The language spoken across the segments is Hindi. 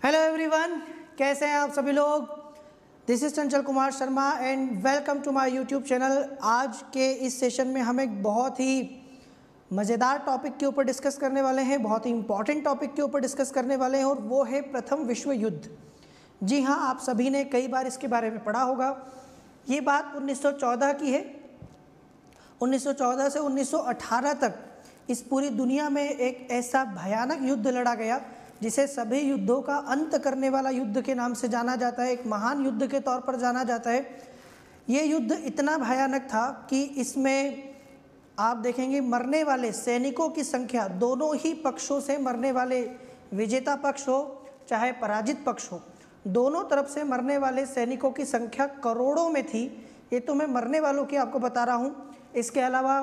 हेलो एवरीवन, कैसे हैं आप सभी लोग। This is Chanchal Kumar Sharma and welcome to my YouTube channel. आज के इस सेशन में हम एक बहुत ही मज़ेदार टॉपिक के ऊपर डिस्कस करने वाले हैं, बहुत ही इंपॉर्टेंट टॉपिक के ऊपर डिस्कस करने वाले हैं और वो है प्रथम विश्व युद्ध। जी हाँ, आप सभी ने कई बार इसके बारे में पढ़ा होगा। ये बात 1914 की है। 1914 से 1918 तक इस पूरी दुनिया में एक ऐसा भयानक युद्ध लड़ा गया जिसे सभी युद्धों का अंत करने वाला युद्ध के नाम से जाना जाता है, एक महान युद्ध के तौर पर जाना जाता है। ये युद्ध इतना भयानक था कि इसमें आप देखेंगे मरने वाले सैनिकों की संख्या, दोनों ही पक्षों से मरने वाले, विजेता पक्ष हो चाहे पराजित पक्ष हो, दोनों तरफ से मरने वाले सैनिकों की संख्या करोड़ों में थी। ये तो मैं मरने वालों की आपको बता रहा हूँ। इसके अलावा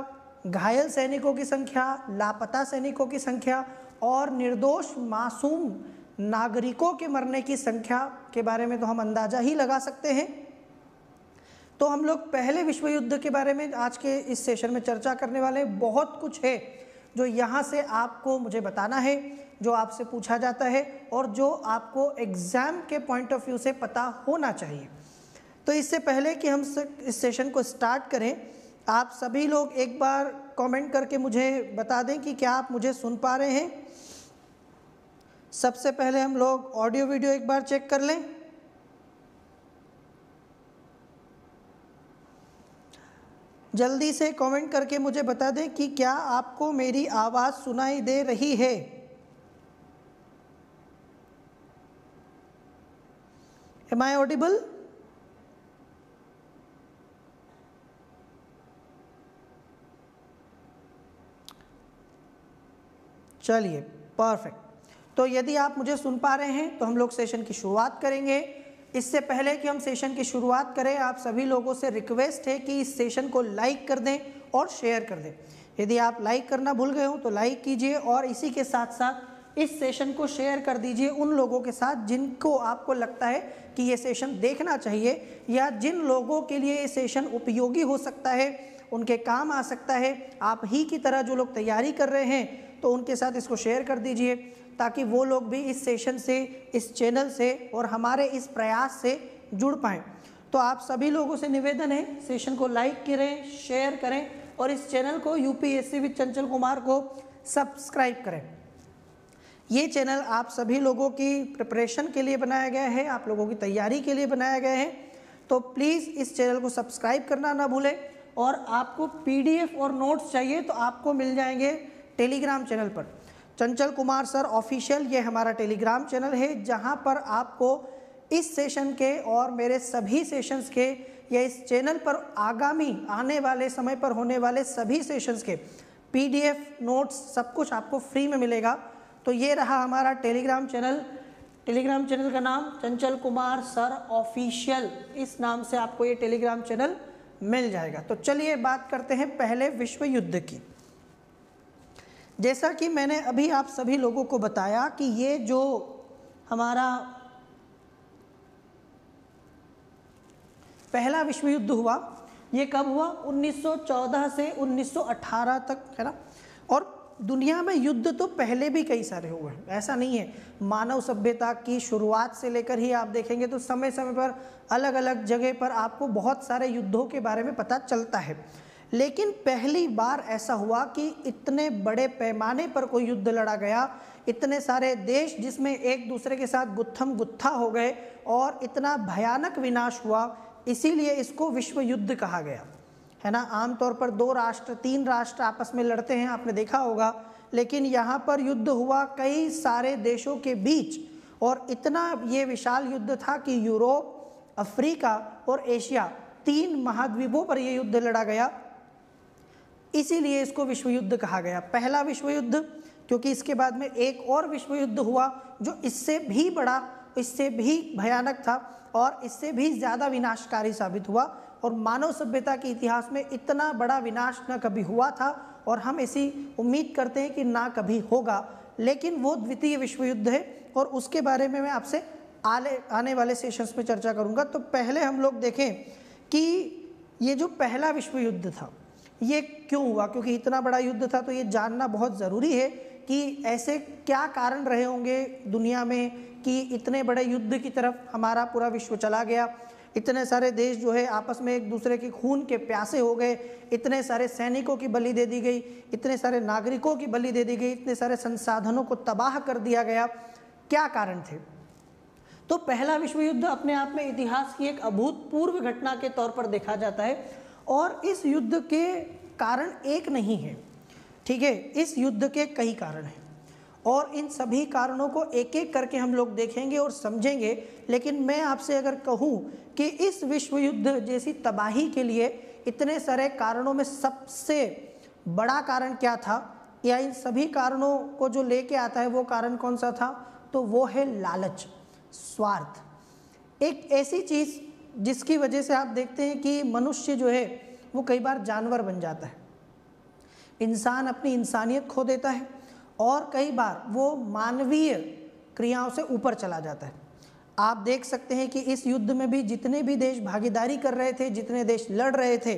घायल सैनिकों की संख्या, लापता सैनिकों की संख्या और निर्दोष मासूम नागरिकों के मरने की संख्या के बारे में तो हम अंदाज़ा ही लगा सकते हैं। तो हम लोग पहले विश्व युद्ध के बारे में आज के इस सेशन में चर्चा करने वाले हैं। बहुत कुछ है जो यहाँ से आपको मुझे बताना है, जो आपसे पूछा जाता है और जो आपको एग्ज़ाम के पॉइंट ऑफ व्यू से पता होना चाहिए। तो इससे पहले कि हम इस सेशन को स्टार्ट करें, आप सभी लोग एक बार कमेंट करके मुझे बता दें कि क्या आप मुझे सुन पा रहे हैं। सबसे पहले हम लोग ऑडियो वीडियो एक बार चेक कर लें। जल्दी से कमेंट करके मुझे बता दें कि क्या आपको मेरी आवाज़ सुनाई दे रही है। Am I audible? चलिए, परफेक्ट। तो यदि आप मुझे सुन पा रहे हैं तो हम लोग सेशन की शुरुआत करेंगे। इससे पहले कि हम सेशन की शुरुआत करें, आप सभी लोगों से रिक्वेस्ट है कि इस सेशन को लाइक कर दें और शेयर कर दें। यदि आप लाइक करना भूल गए हो तो लाइक कीजिए और इसी के साथ साथ इस सेशन को शेयर कर दीजिए उन लोगों के साथ जिनको आपको लगता है कि ये सेशन देखना चाहिए या जिन लोगों के लिए ये सेशन उपयोगी हो सकता है, उनके काम आ सकता है। आप ही की तरह जो लोग तैयारी कर रहे हैं तो उनके साथ इसको शेयर कर दीजिए ताकि वो लोग भी इस सेशन से, इस चैनल से और हमारे इस प्रयास से जुड़ पाएँ। तो आप सभी लोगों से निवेदन है, सेशन को लाइक करें, शेयर करें और इस चैनल को यूपीएससी विद चंचल कुमार को सब्सक्राइब करें। ये चैनल आप सभी लोगों की प्रिपरेशन के लिए बनाया गया है, आप लोगों की तैयारी के लिए बनाया गया है। तो प्लीज़ इस चैनल को सब्सक्राइब करना ना भूलें और आपको पीडीएफ और नोट्स चाहिए तो आपको मिल जाएंगे टेलीग्राम चैनल पर। चंचल कुमार सर ऑफिशियल ये हमारा टेलीग्राम चैनल है जहां पर आपको इस सेशन के और मेरे सभी सेशंस के या इस चैनल पर आगामी आने वाले समय पर होने वाले सभी सेशंस के पीडीएफ नोट्स सब कुछ आपको फ्री में मिलेगा। तो ये रहा हमारा टेलीग्राम चैनल। टेलीग्राम चैनल का नाम चंचल कुमार सर ऑफिशियल, इस नाम से आपको ये टेलीग्राम चैनल मिल जाएगा। तो चलिए बात करते हैं पहले विश्व युद्ध की। जैसा कि मैंने अभी आप सभी लोगों को बताया कि ये जो हमारा पहला विश्व युद्ध हुआ, ये कब हुआ? 1914 से 1918 तक, है ना। और दुनिया में युद्ध तो पहले भी कई सारे हुए हैं, ऐसा नहीं है। मानव सभ्यता की शुरुआत से लेकर ही आप देखेंगे तो समय समय पर अलग अलग जगह पर आपको बहुत सारे युद्धों के बारे में पता चलता है। लेकिन पहली बार ऐसा हुआ कि इतने बड़े पैमाने पर कोई युद्ध लड़ा गया, इतने सारे देश जिसमें एक दूसरे के साथ गुत्थम गुत्था हो गए और इतना भयानक विनाश हुआ, इसीलिए इसको विश्व युद्ध कहा गया, है ना। आमतौर पर 2 राष्ट्र 3 राष्ट्र आपस में लड़ते हैं, आपने देखा होगा, लेकिन यहाँ पर युद्ध हुआ कई सारे देशों के बीच और इतना ये विशाल युद्ध था कि यूरोप, अफ्रीका और एशिया 3 महाद्वीपों पर यह युद्ध लड़ा गया। इसीलिए इसको विश्व युद्ध कहा गया, पहला विश्व युद्ध। क्योंकि इसके बाद में एक और विश्व युद्ध हुआ जो इससे भी बड़ा, इससे भी भयानक था और इससे भी ज़्यादा विनाशकारी साबित हुआ और मानव सभ्यता के इतिहास में इतना बड़ा विनाश न कभी हुआ था और हम ऐसी उम्मीद करते हैं कि ना कभी होगा। लेकिन वो द्वितीय विश्व युद्ध है और उसके बारे में मैं आपसे आने वाले सेशंस में चर्चा करूँगा। तो पहले हम लोग देखें कि ये जो पहला विश्व युद्ध था ये क्यों हुआ, क्योंकि इतना बड़ा युद्ध था तो ये जानना बहुत ज़रूरी है कि ऐसे क्या कारण रहे होंगे दुनिया में कि इतने बड़े युद्ध की तरफ हमारा पूरा विश्व चला गया, इतने सारे देश जो है आपस में एक दूसरे के खून के प्यासे हो गए, इतने सारे सैनिकों की बलि दे दी गई, इतने सारे नागरिकों की बलि दे दी गई, इतने सारे संसाधनों को तबाह कर दिया गया, क्या कारण थे? तो पहला विश्व युद्ध अपने आप में इतिहास की एक अभूतपूर्व घटना के तौर पर देखा जाता है और इस युद्ध के कारण एक नहीं है, ठीक है, इस युद्ध के कई कारण हैं और इन सभी कारणों को एक एक करके हम लोग देखेंगे और समझेंगे। लेकिन मैं आपसे अगर कहूँ कि इस विश्व युद्ध जैसी तबाही के लिए इतने सारे कारणों में सबसे बड़ा कारण क्या था, या इन सभी कारणों को जो लेके आता है वो कारण कौन सा था, तो वो है लालच, स्वार्थ। एक ऐसी चीज़ जिसकी वजह से आप देखते हैं कि मनुष्य जो है वो कई बार जानवर बन जाता है, इंसान अपनी इंसानियत खो देता है और कई बार वो मानवीय क्रियाओं से ऊपर चला जाता है। आप देख सकते हैं कि इस युद्ध में भी जितने भी देश भागीदारी कर रहे थे, जितने देश लड़ रहे थे,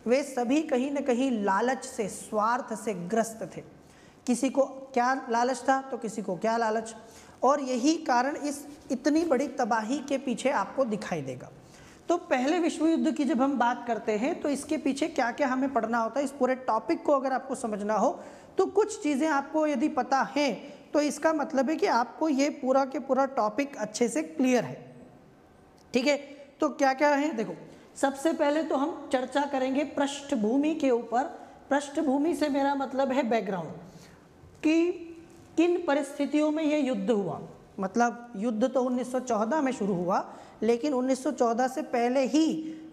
वे सभी कहीं न कहीं लालच से, स्वार्थ से ग्रस्त थे। किसी को क्या लालच था तो किसी को क्या लालच, और यही कारण इस इतनी बड़ी तबाही के पीछे आपको दिखाई देगा। तो पहले विश्व युद्ध की जब हम बात करते हैं तो इसके पीछे क्या क्या हमें पढ़ना होता है, इस पूरे टॉपिक को अगर आपको समझना हो तो कुछ चीज़ें आपको यदि पता हैं तो इसका मतलब है कि आपको ये पूरा के पूरा टॉपिक अच्छे से क्लियर है, ठीक है। तो क्या क्या है, देखो, सबसे पहले तो हम चर्चा करेंगे पृष्ठभूमि के ऊपर। पृष्ठभूमि से मेरा मतलब है बैकग्राउंड, कि किन परिस्थितियों में ये युद्ध हुआ। मतलब युद्ध तो 1914 में शुरू हुआ, लेकिन 1914 से पहले ही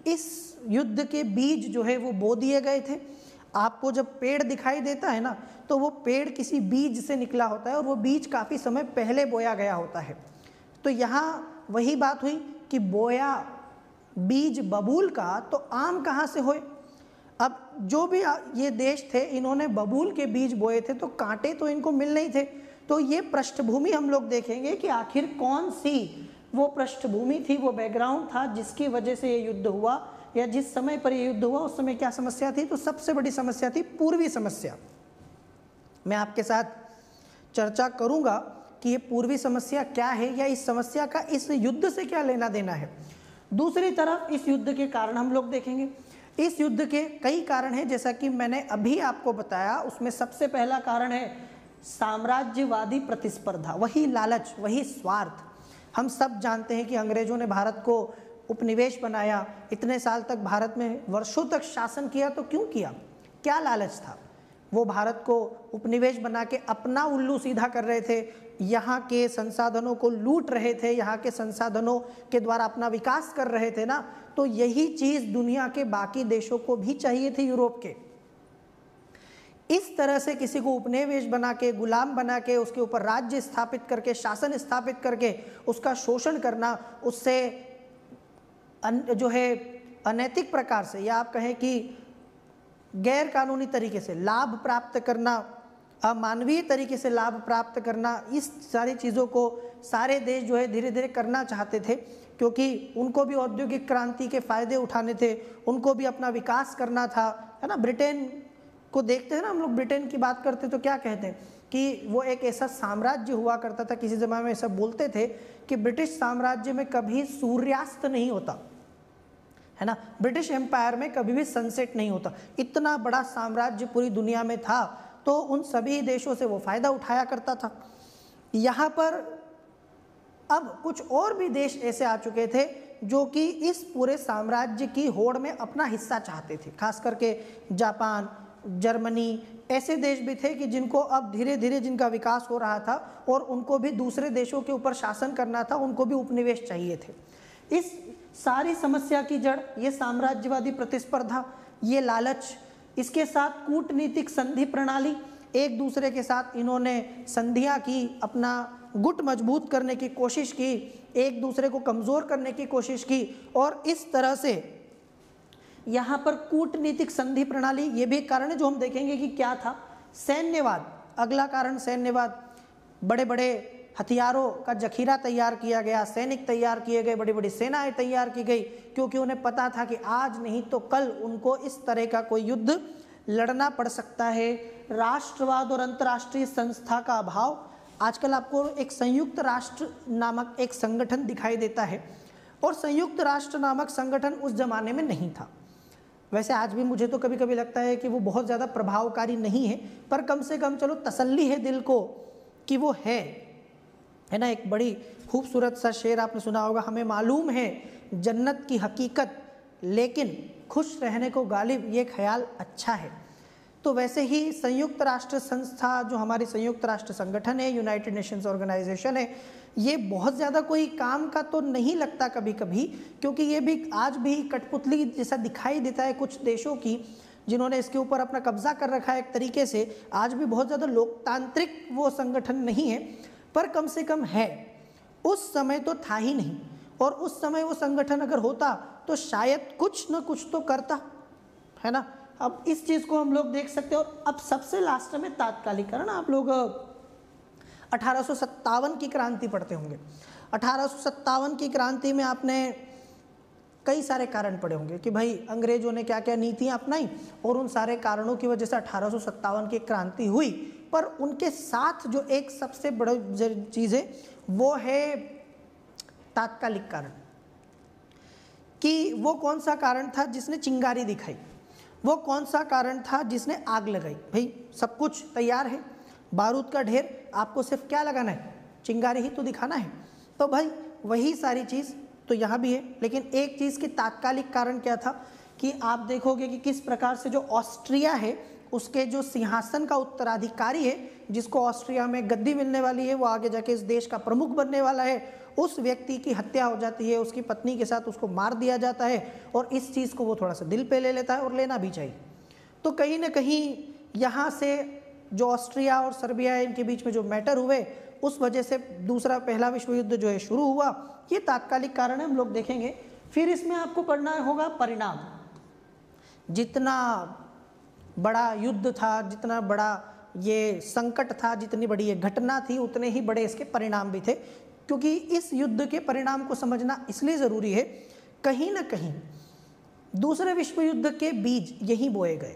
इस युद्ध के बीज जो है वो बो दिए गए थे। आपको जब पेड़ दिखाई देता है ना, तो वो पेड़ किसी बीज से निकला होता है और वो बीज काफ़ी समय पहले बोया गया होता है। तो यहाँ वही बात हुई कि बोया बीज बबूल का, तो आम कहाँ से होए। अब जो भी ये देश थे, इन्होंने बबूल के बीज बोए थे, तो कांटे तो इनको मिल नहीं थे। तो ये पृष्ठभूमि हम लोग देखेंगे कि आखिर कौन सी वो पृष्ठभूमि थी, वो बैकग्राउंड था जिसकी वजह से ये युद्ध हुआ, या जिस समय पर ये युद्ध हुआ उस समय क्या समस्या थी। तो सबसे बड़ी समस्या थी पूर्वी समस्या। मैं आपके साथ चर्चा करूंगा कि ये पूर्वी समस्या क्या है, या इस समस्या का इस युद्ध से क्या लेना देना है। दूसरी तरफ इस युद्ध के कारण हम लोग देखेंगे। इस युद्ध के कई कारण हैं, जैसा कि मैंने अभी आपको बताया। उसमें सबसे पहला कारण है साम्राज्यवादी प्रतिस्पर्धा, वही लालच, वही स्वार्थ। हम सब जानते हैं कि अंग्रेजों ने भारत को उपनिवेश बनाया, इतने साल तक भारत में वर्षों तक शासन किया। तो क्यों किया, क्या लालच था? वो भारत को उपनिवेश बना के अपना उल्लू सीधा कर रहे थे, यहाँ के संसाधनों को लूट रहे थे, यहाँ के संसाधनों के द्वारा अपना विकास कर रहे थे ना। तो यही चीज़ दुनिया के बाकी देशों को भी चाहिए थी, यूरोप के। इस तरह से किसी को उपनिवेश बना के, गुलाम बना के, उसके ऊपर राज्य स्थापित करके, शासन स्थापित करके उसका शोषण करना, उससे जो है अनैतिक प्रकार से, या आप कहें कि गैर कानूनी तरीके से लाभ प्राप्त करना, अमानवीय तरीके से लाभ प्राप्त करना, इस सारी चीज़ों को सारे देश जो है धीरे धीरे करना चाहते थे, क्योंकि उनको भी औद्योगिक क्रांति के फायदे उठाने थे, उनको भी अपना विकास करना था, है ना। ब्रिटेन को देखते हैं ना हम लोग, ब्रिटेन की बात करते तो क्या कहते हैं कि वो एक ऐसा साम्राज्य हुआ करता था, किसी ज़माने में ऐसा बोलते थे कि ब्रिटिश साम्राज्य में कभी सूर्यास्त नहीं होता, है ना। ब्रिटिश एम्पायर में कभी भी सनसेट नहीं होता। इतना बड़ा साम्राज्य पूरी दुनिया में था, तो उन सभी देशों से वो फ़ायदा उठाया करता था। यहाँ पर अब कुछ और भी देश ऐसे आ चुके थे जो कि इस पूरे साम्राज्य की होड़ में अपना हिस्सा चाहते थे। खास करके जापान, जर्मनी, ऐसे देश भी थे कि जिनको अब धीरे धीरे जिनका विकास हो रहा था और उनको भी दूसरे देशों के ऊपर शासन करना था, उनको भी उपनिवेश चाहिए थे। इस सारी समस्या की जड़ ये साम्राज्यवादी प्रतिस्पर्धा, ये लालच, इसके साथ कूटनीतिक संधि प्रणाली, एक दूसरे के साथ इन्होंने संधियां की, अपना गुट मजबूत करने की कोशिश की, एक दूसरे को कमज़ोर करने की कोशिश की, और इस तरह से यहाँ पर कूटनीतिक संधि प्रणाली, ये भी एक कारण है जो हम देखेंगे कि क्या था। सैन्यवाद, अगला कारण सैन्यवाद। बड़े बड़े हथियारों का जखीरा तैयार किया गया, सैनिक तैयार किए गए, बड़ी बड़ी सेनाएं तैयार की गई, क्योंकि उन्हें पता था कि आज नहीं तो कल उनको इस तरह का कोई युद्ध लड़ना पड़ सकता है। राष्ट्रवाद और अंतर्राष्ट्रीय संस्था का अभाव। आजकल आपको एक संयुक्त राष्ट्र नामक एक संगठन दिखाई देता है, और संयुक्त राष्ट्र नामक संगठन उस जमाने में नहीं था। वैसे आज भी मुझे तो कभी कभी लगता है कि वो बहुत ज़्यादा प्रभावकारी नहीं है, पर कम से कम चलो तसल्ली है दिल को कि वो है ना। एक बड़ी खूबसूरत सा शेर आपने सुना होगा, हमें मालूम है जन्नत की हकीकत लेकिन खुश रहने को गालिब ये ख्याल अच्छा है। तो वैसे ही संयुक्त राष्ट्र संस्था जो हमारी संयुक्त राष्ट्र संगठन है, यूनाइटेड नेशंस ऑर्गेनाइजेशन है, ये बहुत ज़्यादा कोई काम का तो नहीं लगता कभी कभी, क्योंकि ये भी आज भी कठपुतली जैसा दिखाई देता है कुछ देशों की जिन्होंने इसके ऊपर अपना कब्जा कर रखा है एक तरीके से। आज भी बहुत ज़्यादा लोकतांत्रिक वो संगठन नहीं है, पर कम से कम है। उस समय तो था ही नहीं, और उस समय वो संगठन अगर होता तो शायद कुछ न कुछ तो करता, है ना। अब इस चीज़ को हम लोग देख सकते हैं। और अब सबसे लास्ट में तात्कालिकरण, आप लोग 1857 की क्रांति पढ़ते होंगे। 1857 की क्रांति में आपने कई सारे कारण पढ़े होंगे कि भाई अंग्रेजों ने क्या क्या नीतियां अपनाई, और उन सारे कारणों की वजह से 1857 की क्रांति हुई। पर उनके साथ जो एक सबसे बड़ी चीज़ है वो है तात्कालिक कारण, कि वो कौन सा कारण था जिसने चिंगारी दिखाई, वो कौन सा कारण था जिसने आग लगाई। भाई सब कुछ तैयार है, बारूद का ढेर, आपको सिर्फ क्या लगाना है, चिंगारी ही तो दिखाना है। तो भाई वही सारी चीज़ तो यहाँ भी है। लेकिन एक चीज़ की तात्कालिक कारण क्या था कि आप देखोगे कि किस प्रकार से जो ऑस्ट्रिया है उसके जो सिंहासन का उत्तराधिकारी है, जिसको ऑस्ट्रिया में गद्दी मिलने वाली है, वो आगे जाके इस देश का प्रमुख बनने वाला है, उस व्यक्ति की हत्या हो जाती है, उसकी पत्नी के साथ उसको मार दिया जाता है। और इस चीज़ को वो थोड़ा सा दिल पे ले लेता है, और लेना भी चाहिए। तो कहीं ना कहीं यहाँ से जो ऑस्ट्रिया और सर्बिया इनके बीच में जो मैटर हुए, उस वजह से पहला विश्व युद्ध जो है शुरू हुआ। ये तात्कालिक कारण है, हम लोग देखेंगे। फिर इसमें आपको पढ़ना होगा परिणाम। जितना बड़ा युद्ध था, जितना बड़ा ये संकट था, जितनी बड़ी ये घटना थी, उतने ही बड़े इसके परिणाम भी थे। क्योंकि इस युद्ध के परिणाम को समझना इसलिए ज़रूरी है, कहीं ना कहीं दूसरे विश्व युद्ध के बीज यहीं बोए गए।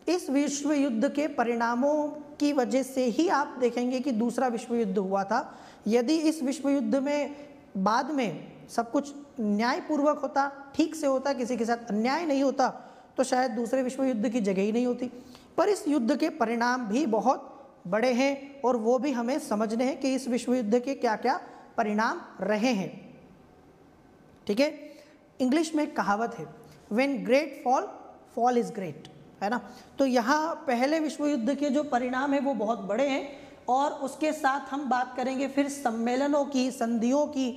इस विश्व युद्ध के परिणामों की वजह से ही आप देखेंगे कि दूसरा विश्व युद्ध हुआ था। यदि इस विश्व युद्ध में बाद में सब कुछ न्यायपूर्वक होता, ठीक से होता, किसी के साथ अन्याय नहीं होता, तो शायद दूसरे विश्व युद्ध की जगह ही नहीं होती। पर इस युद्ध के परिणाम भी बहुत बड़े हैं, और वो भी हमें समझने हैं कि इस विश्व युद्ध के क्या क्या परिणाम रहे हैं। ठीक है, इंग्लिश में एक कहावत है, when great fall, fall is great, है ना। तो यहाँ पहले विश्व युद्ध के जो परिणाम है वो बहुत बड़े हैं। और उसके साथ हम बात करेंगे फिर सम्मेलनों की, संधियों की,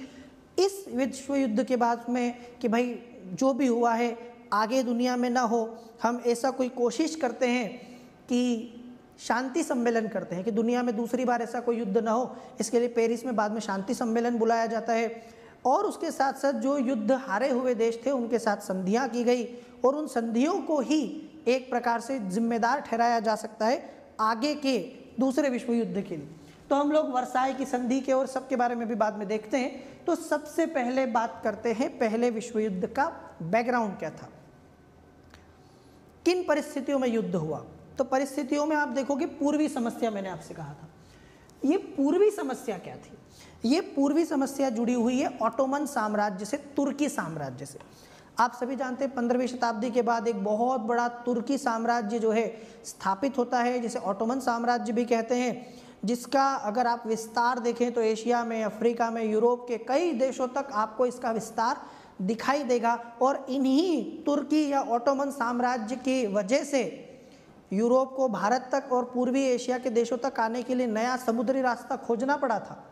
इस विश्व युद्ध के बाद में, कि भाई जो भी हुआ है आगे दुनिया में ना हो। हम ऐसा कोई कोशिश करते हैं कि शांति सम्मेलन करते हैं कि दुनिया में दूसरी बार ऐसा कोई युद्ध ना हो। इसके लिए पेरिस में बाद में शांति सम्मेलन बुलाया जाता है। और उसके साथ साथ जो युद्ध हारे हुए देश थे उनके साथ संधियाँ की गई, और उन संधियों को ही एक प्रकार से जिम्मेदार ठहराया जा सकता है आगे के दूसरे विश्व युद्ध के लिए। तो हम लोग वर्साई की संधि के और सबके बारे में भी बाद में देखते हैं। तो सबसे पहले बात करते हैं पहले विश्व युद्ध का बैकग्राउंड क्या था, किन परिस्थितियों में युद्ध हुआ। तो परिस्थितियों में आप देखोगे पूर्वी समस्या, मैंने आपसे कहा था। ये पूर्वी समस्या क्या थी? ये पूर्वी समस्या जुड़ी हुई है ऑटोमन साम्राज्य से, तुर्की साम्राज्य से। आप सभी जानते हैं 15वीं शताब्दी के बाद एक बहुत बड़ा तुर्की साम्राज्य जो है स्थापित होता है, जिसे ऑटोमन साम्राज्य भी कहते हैं, जिसका अगर आप विस्तार देखें तो एशिया में, अफ्रीका में, यूरोप के कई देशों तक आपको इसका विस्तार दिखाई देगा। और इन्हीं तुर्की या ऑटोमन साम्राज्य की वजह से यूरोप को भारत तक और पूर्वी एशिया के देशों तक आने के लिए नया समुद्री रास्ता खोजना पड़ा था।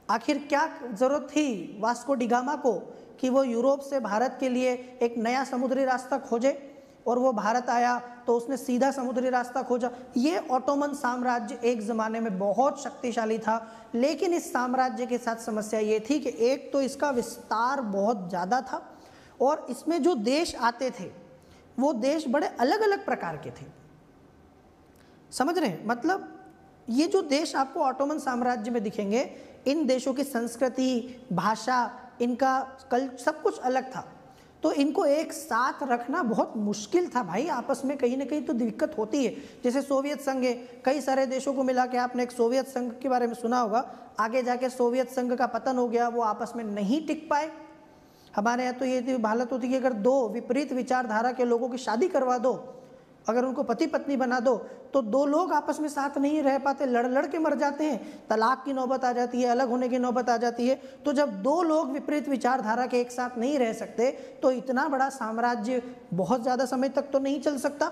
आखिर क्या जरूरत थी वास्को डी गामा को कि वो यूरोप से भारत के लिए एक नया समुद्री रास्ता खोजे, और वो भारत आया तो उसने सीधा समुद्री रास्ता खोजा। ये ऑटोमन साम्राज्य एक ज़माने में बहुत शक्तिशाली था, लेकिन इस साम्राज्य के साथ समस्या ये थी कि एक तो इसका विस्तार बहुत ज़्यादा था, और इसमें जो देश आते थे वो देश बड़े अलग अलग प्रकार के थे। समझ रहे हैं? मतलब ये जो देश आपको ऑटोमन साम्राज्य में दिखेंगे, इन देशों की संस्कृति, भाषा, इनका सब कुछ अलग था। तो इनको एक साथ रखना बहुत मुश्किल था भाई, आपस में कहीं ना कहीं तो दिक्कत होती है। जैसे सोवियत संघ है, कई सारे देशों को मिला के आपने एक सोवियत संघ के बारे में सुना होगा, आगे जाके सोवियत संघ का पतन हो गया, वो आपस में नहीं टिक पाए। हमारे यहाँ तो ये हालत होती है कि अगर दो विपरीत विचारधारा के लोगों की शादी करवा दो, अगर उनको पति पत्नी बना दो, तो दो लोग आपस में साथ नहीं रह पाते, लड़ लड़ के मर जाते हैं, तलाक की नौबत आ जाती है, अलग होने की नौबत आ जाती है। तो जब दो लोग विपरीत विचारधारा के एक साथ नहीं रह सकते तो इतना बड़ा साम्राज्य बहुत ज़्यादा समय तक तो नहीं चल सकता,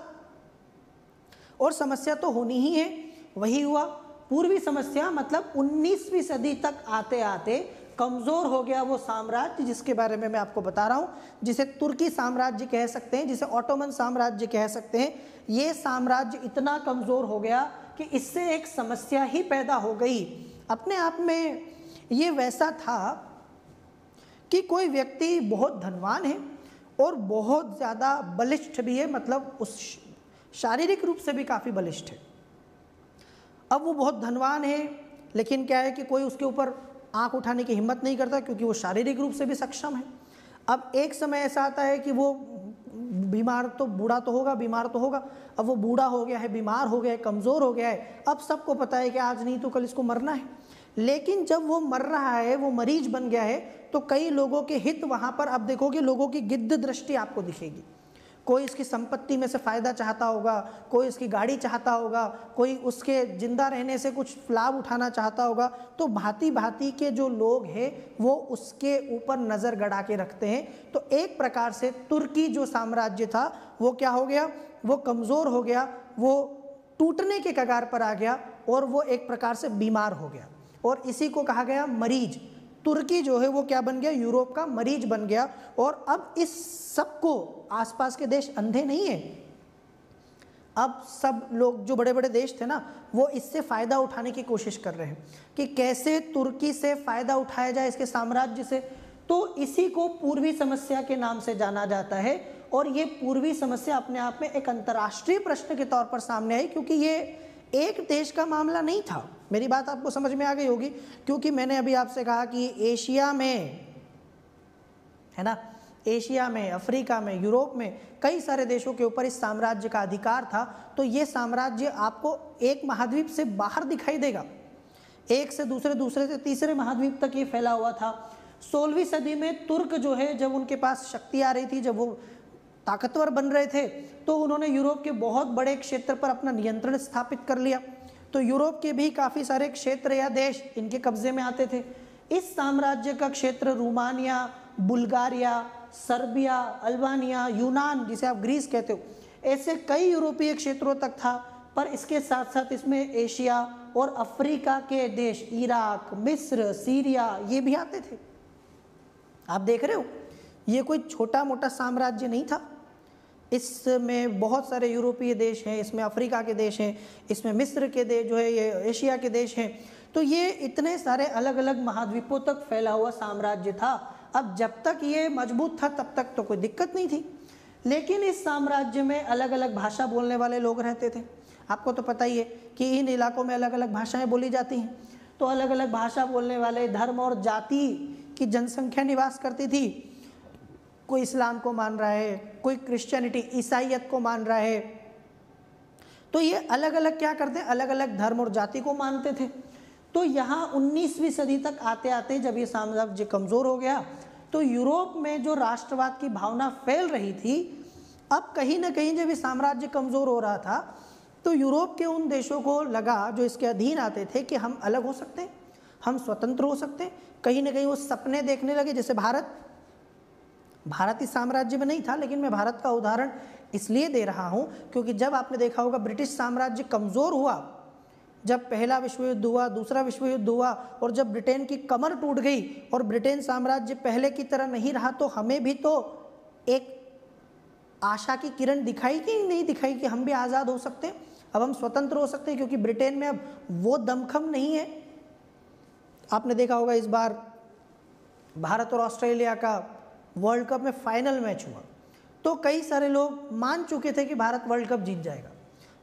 और समस्या तो होनी ही है। वही हुआ, पूर्वी समस्या मतलब 19वीं सदी तक आते आते कमज़ोर हो गया वो साम्राज्य जिसके बारे में मैं आपको बता रहा हूँ, जिसे तुर्की साम्राज्य कह सकते हैं, जिसे ऑटोमन साम्राज्य कह सकते हैं। ये साम्राज्य इतना कमज़ोर हो गया कि इससे एक समस्या ही पैदा हो गई। अपने आप में ये वैसा था कि कोई व्यक्ति बहुत धनवान है और बहुत ज़्यादा बलिष्ठ भी है, मतलब उस शारीरिक रूप से भी काफ़ी बलिष्ठ है। अब वो बहुत धनवान है, लेकिन क्या है कि कोई उसके ऊपर आंख उठाने की हिम्मत नहीं करता क्योंकि वो शारीरिक रूप से भी सक्षम है। अब एक समय ऐसा आता है कि वो बीमार तो बूढ़ा तो होगा, बीमार तो होगा। अब वो बूढ़ा हो गया है, बीमार हो गया है, कमज़ोर हो गया है। अब सबको पता है कि आज नहीं तो कल इसको मरना है। लेकिन जब वो मर रहा है, वो मरीज बन गया है, तो कई लोगों के हित वहाँ पर, अब देखोगे लोगों की गिद्ध दृष्टि आपको दिखेगी। कोई इसकी संपत्ति में से फ़ायदा चाहता होगा, कोई इसकी गाड़ी चाहता होगा, कोई उसके जिंदा रहने से कुछ लाभ उठाना चाहता होगा। तो भांति भांति के जो लोग हैं वो उसके ऊपर नज़र गड़ा के रखते हैं। तो एक प्रकार से तुर्की जो साम्राज्य था वो क्या हो गया, वो कमज़ोर हो गया, वो टूटने के कगार पर आ गया और वो एक प्रकार से बीमार हो गया, और इसी को कहा गया मरीज। तुर्की जो है वो क्या बन गया, यूरोप का मरीज बन गया। और अब इस सबको आसपास के देश अंधे नहीं है, अब सब लोग जो बड़े बड़े देश थे ना, वो इससे फ़ायदा उठाने की कोशिश कर रहे हैं कि कैसे तुर्की से फ़ायदा उठाया जाए, इसके साम्राज्य से। तो इसी को पूर्वी समस्या के नाम से जाना जाता है। और ये पूर्वी समस्या अपने आप में एक अंतर्राष्ट्रीय प्रश्न के तौर पर सामने आई, क्योंकि ये एक देश का मामला नहीं था। मेरी बात आपको समझ में आ गई होगी, क्योंकि मैंने अभी आपसे कहा कि एशिया में, है ना, एशिया में, अफ्रीका में, यूरोप में कई सारे देशों के ऊपर इस साम्राज्य का अधिकार था। तो ये साम्राज्य आपको एक महाद्वीप से बाहर दिखाई देगा, एक से दूसरे, दूसरे से तीसरे महाद्वीप तक ये फैला हुआ था। 16वीं सदी में तुर्क जो है, जब उनके पास शक्ति आ रही थी, जब वो ताकतवर बन रहे थे, तो उन्होंने यूरोप के बहुत बड़े क्षेत्र पर अपना नियंत्रण स्थापित कर लिया। तो यूरोप के भी काफ़ी सारे क्षेत्र या देश इनके कब्जे में आते थे। इस साम्राज्य का क्षेत्र रोमानिया, बुल्गारिया, सर्बिया, अल्बानिया, यूनान, जिसे आप ग्रीस कहते हो, ऐसे कई यूरोपीय क्षेत्रों तक था। पर इसके साथ साथ इसमें एशिया और अफ्रीका के देश, इराक, मिस्र, सीरिया, ये भी आते थे। आप देख रहे हो, ये कोई छोटा मोटा साम्राज्य नहीं था। इसमें बहुत सारे यूरोपीय देश हैं, इसमें अफ्रीका के देश हैं, इसमें मिस्र के देश जो है, ये एशिया के देश हैं। तो ये इतने सारे अलग अलग महाद्वीपों तक फैला हुआ साम्राज्य था। अब जब तक ये मजबूत था तब तक तो कोई दिक्कत नहीं थी, लेकिन इस साम्राज्य में अलग अलग भाषा बोलने वाले लोग रहते थे। आपको तो पता ही है कि इन इलाकों में अलग अलग भाषाएं बोली जाती हैं। तो अलग अलग भाषा बोलने वाले, धर्म और जाति की जनसंख्या निवास करती थी। कोई इस्लाम को मान रहा है, कोई क्रिश्चियनिटी, ईसाईयत को मान रहा है। तो ये अलग अलग क्या करते हैं, अलग अलग धर्म और जाति को मानते थे। तो यहाँ 19वीं सदी तक आते आते जब ये साम्राज्य कमज़ोर हो गया, तो यूरोप में जो राष्ट्रवाद की भावना फैल रही थी, अब कहीं ना कहीं जब ये साम्राज्य कमज़ोर हो रहा था, तो यूरोप के उन देशों को लगा, जो इसके अधीन आते थे, कि हम अलग हो सकते हैं, हम स्वतंत्र हो सकते हैं। कहीं ना कहीं वो सपने देखने लगे। जैसे भारत इस साम्राज्य में नहीं था, लेकिन मैं भारत का उदाहरण इसलिए दे रहा हूँ क्योंकि जब आपने देखा होगा ब्रिटिश साम्राज्य कमज़ोर हुआ, जब पहला विश्व युद्ध हुआ, दूसरा विश्व युद्ध हुआ, और जब ब्रिटेन की कमर टूट गई और ब्रिटेन साम्राज्य पहले की तरह नहीं रहा, तो हमें भी तो एक आशा की किरण दिखाई कि नहीं दिखाई कि हम भी आज़ाद हो सकते हैं, अब हम स्वतंत्र हो सकते हैं, क्योंकि ब्रिटेन में अब वो दमखम नहीं है। आपने देखा होगा इस बार भारत और ऑस्ट्रेलिया का वर्ल्ड कप में फाइनल मैच हुआ, तो कई सारे लोग मान चुके थे कि भारत वर्ल्ड कप जीत जाएगा।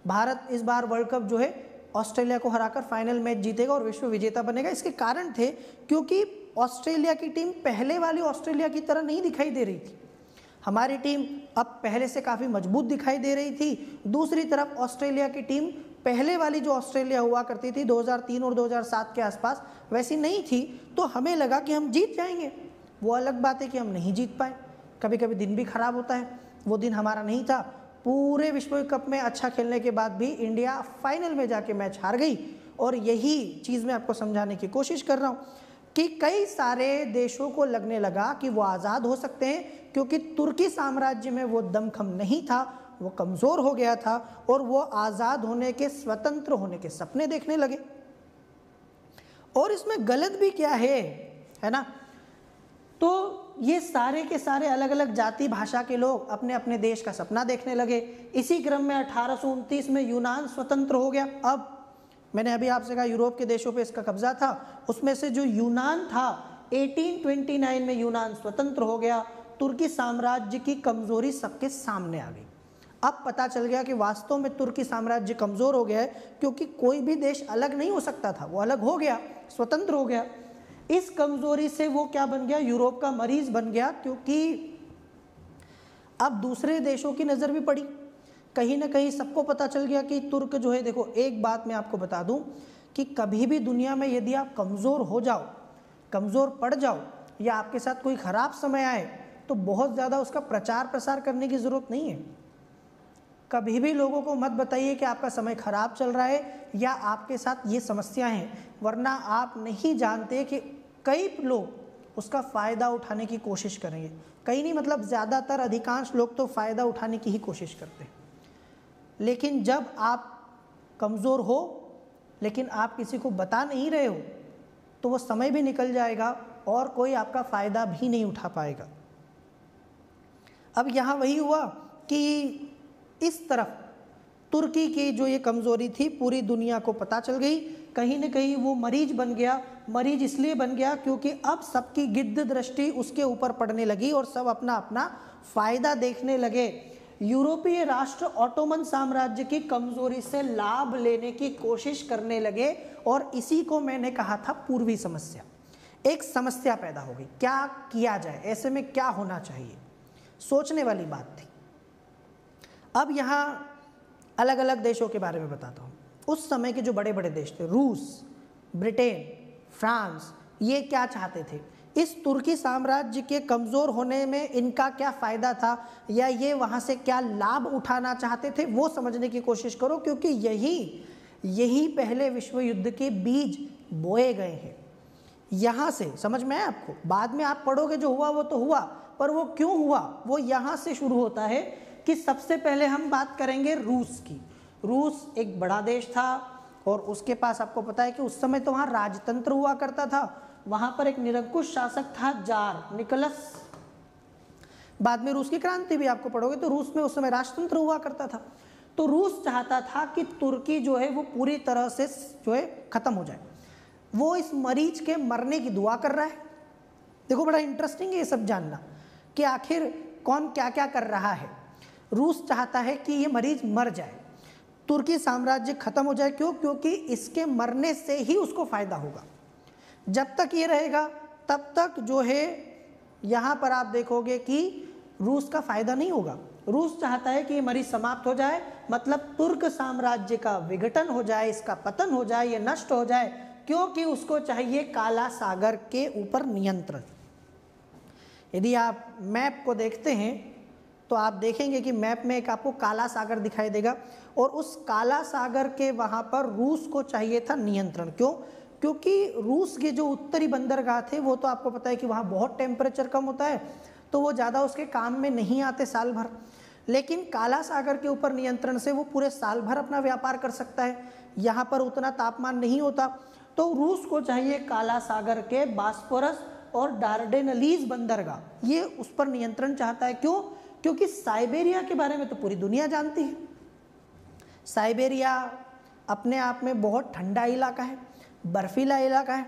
भारत इस बार वर्ल्ड कप जो है ऑस्ट्रेलिया को हराकर फाइनल मैच जीतेगा और विश्व विजेता बनेगा। इसके कारण थे क्योंकि ऑस्ट्रेलिया की टीम पहले वाली ऑस्ट्रेलिया की तरह नहीं दिखाई दे रही थी। हमारी टीम अब पहले से काफ़ी मजबूत दिखाई दे रही थी। दूसरी तरफ ऑस्ट्रेलिया की टीम पहले वाली जो ऑस्ट्रेलिया हुआ करती थी 2003 और 2007 के आसपास वैसी नहीं थी, तो हमें लगा कि हम जीत जाएंगे। वो अलग बात है कि हम नहीं जीत पाए, कभी कभी दिन भी खराब होता है, वो दिन हमारा नहीं था। पूरे विश्व कप में अच्छा खेलने के बाद भी इंडिया फाइनल में जाके मैच हार गई। और यही चीज़ मैं आपको समझाने की कोशिश कर रहा हूँ कि कई सारे देशों को लगने लगा कि वो आज़ाद हो सकते हैं, क्योंकि तुर्की साम्राज्य में वो दमखम नहीं था, वो कमज़ोर हो गया था और वो आज़ाद होने के, स्वतंत्र होने के सपने देखने लगे। और इसमें गलत भी क्या है ना। तो ये सारे के सारे अलग अलग जाति भाषा के लोग अपने अपने देश का सपना देखने लगे। इसी क्रम में 1829 में यूनान स्वतंत्र हो गया। अब मैंने अभी आपसे कहा यूरोप के देशों पे इसका कब्जा था, उसमें से जो यूनान था 1829 में यूनान स्वतंत्र हो गया। तुर्की साम्राज्य की कमजोरी सबके सामने आ गई। अब पता चल गया कि वास्तव में तुर्की साम्राज्य कमजोर हो गया है, क्योंकि कोई भी देश अलग नहीं हो सकता था, वो अलग हो गया, स्वतंत्र हो गया। इस कमजोरी से वो क्या बन गया, यूरोप का मरीज बन गया, क्योंकि अब दूसरे देशों की नज़र भी पड़ी। कहीं ना कहीं सबको पता चल गया कि तुर्क जो है, देखो एक बात मैं आपको बता दूं कि कभी भी दुनिया में यदि आप कमज़ोर हो जाओ, कमज़ोर पड़ जाओ, या आपके साथ कोई ख़राब समय आए, तो बहुत ज़्यादा उसका प्रचार प्रसार करने की ज़रूरत नहीं है। कभी भी लोगों को मत बताइए कि आपका समय खराब चल रहा है या आपके साथ ये समस्याएं हैं, वरना आप नहीं जानते कि कई लोग उसका फ़ायदा उठाने की कोशिश करेंगे। कई नहीं, मतलब ज़्यादातर, अधिकांश लोग तो फ़ायदा उठाने की ही कोशिश करते हैं। लेकिन जब आप कमज़ोर हो लेकिन आप किसी को बता नहीं रहे हो, तो वो समय भी निकल जाएगा और कोई आपका फ़ायदा भी नहीं उठा पाएगा। अब यहाँ वही हुआ कि इस तरफ तुर्की की जो ये कमज़ोरी थी पूरी दुनिया को पता चल गई। कहीं न कहीं वो मरीज बन गया। मरीज इसलिए बन गया क्योंकि अब सबकी गिद्ध दृष्टि उसके ऊपर पड़ने लगी और सब अपना अपना फ़ायदा देखने लगे। यूरोपीय राष्ट्र ऑटोमन साम्राज्य की कमज़ोरी से लाभ लेने की कोशिश करने लगे और इसी को मैंने कहा था पूर्वी समस्या। एक समस्या पैदा हो गई, क्या किया जाए, ऐसे में क्या होना चाहिए, सोचने वाली बात थी। अब यहाँ अलग अलग देशों के बारे में बताता हूँ। उस समय के जो बड़े बड़े देश थे, रूस, ब्रिटेन, फ्रांस, ये क्या चाहते थे, इस तुर्की साम्राज्य के कमज़ोर होने में इनका क्या फ़ायदा था या ये वहाँ से क्या लाभ उठाना चाहते थे, वो समझने की कोशिश करो, क्योंकि यही पहले विश्व युद्ध के बीज बोए गए हैं। यहाँ से समझ में आया आपको? बाद में आप पढ़ोगे जो हुआ वो तो हुआ, पर वो क्यों हुआ वो यहाँ से शुरू होता है कि सबसे पहले हम बात करेंगे रूस की। रूस एक बड़ा देश था और उसके पास, आपको पता है कि उस समय तो वहाँ राजतंत्र हुआ करता था। वहाँ पर एक निरंकुश शासक था, जार निकोलस। बाद में रूस की क्रांति भी आपको पढ़ोगे तो रूस में उस समय राजतंत्र हुआ करता था। तो रूस चाहता था कि तुर्की जो है वो पूरी तरह से जो है ख़त्म हो जाए। वो इस मरीज के मरने की दुआ कर रहा है। देखो बड़ा इंटरेस्टिंग है ये सब जानना कि आखिर कौन क्या क्या कर रहा है। रूस चाहता है कि ये मरीज मर जाए, तुर्की साम्राज्य खत्म हो जाए। क्यों? क्योंकि इसके मरने से ही उसको फ़ायदा होगा। जब तक ये रहेगा तब तक जो है यहाँ पर आप देखोगे कि रूस का फ़ायदा नहीं होगा। रूस चाहता है कि ये मरीज समाप्त हो जाए, मतलब तुर्क साम्राज्य का विघटन हो जाए, इसका पतन हो जाए, ये नष्ट हो जाए, क्योंकि उसको चाहिए काला सागर के ऊपर नियंत्रण। यदि आप मैप को देखते हैं तो आप देखेंगे कि मैप में एक आपको काला सागर दिखाई देगा और उस काला सागर के वहाँ पर रूस को चाहिए था नियंत्रण। क्यों? क्योंकि रूस के जो उत्तरी बंदरगाह थे वो तो आपको पता है कि वहाँ बहुत टेम्परेचर कम होता है, तो वो ज़्यादा उसके काम में नहीं आते साल भर। लेकिन काला सागर के ऊपर नियंत्रण से वो पूरे साल भर अपना व्यापार कर सकता है। यहाँ पर उतना तापमान नहीं होता, तो रूस को चाहिए काला सागर के बास्फोरस और डार्डेनलीज बंदरगाह, ये उस पर नियंत्रण चाहता है। क्यों? क्योंकि साइबेरिया के बारे में तो पूरी दुनिया जानती है। साइबेरिया अपने आप में बहुत ठंडा इलाका है, बर्फीला इलाका है,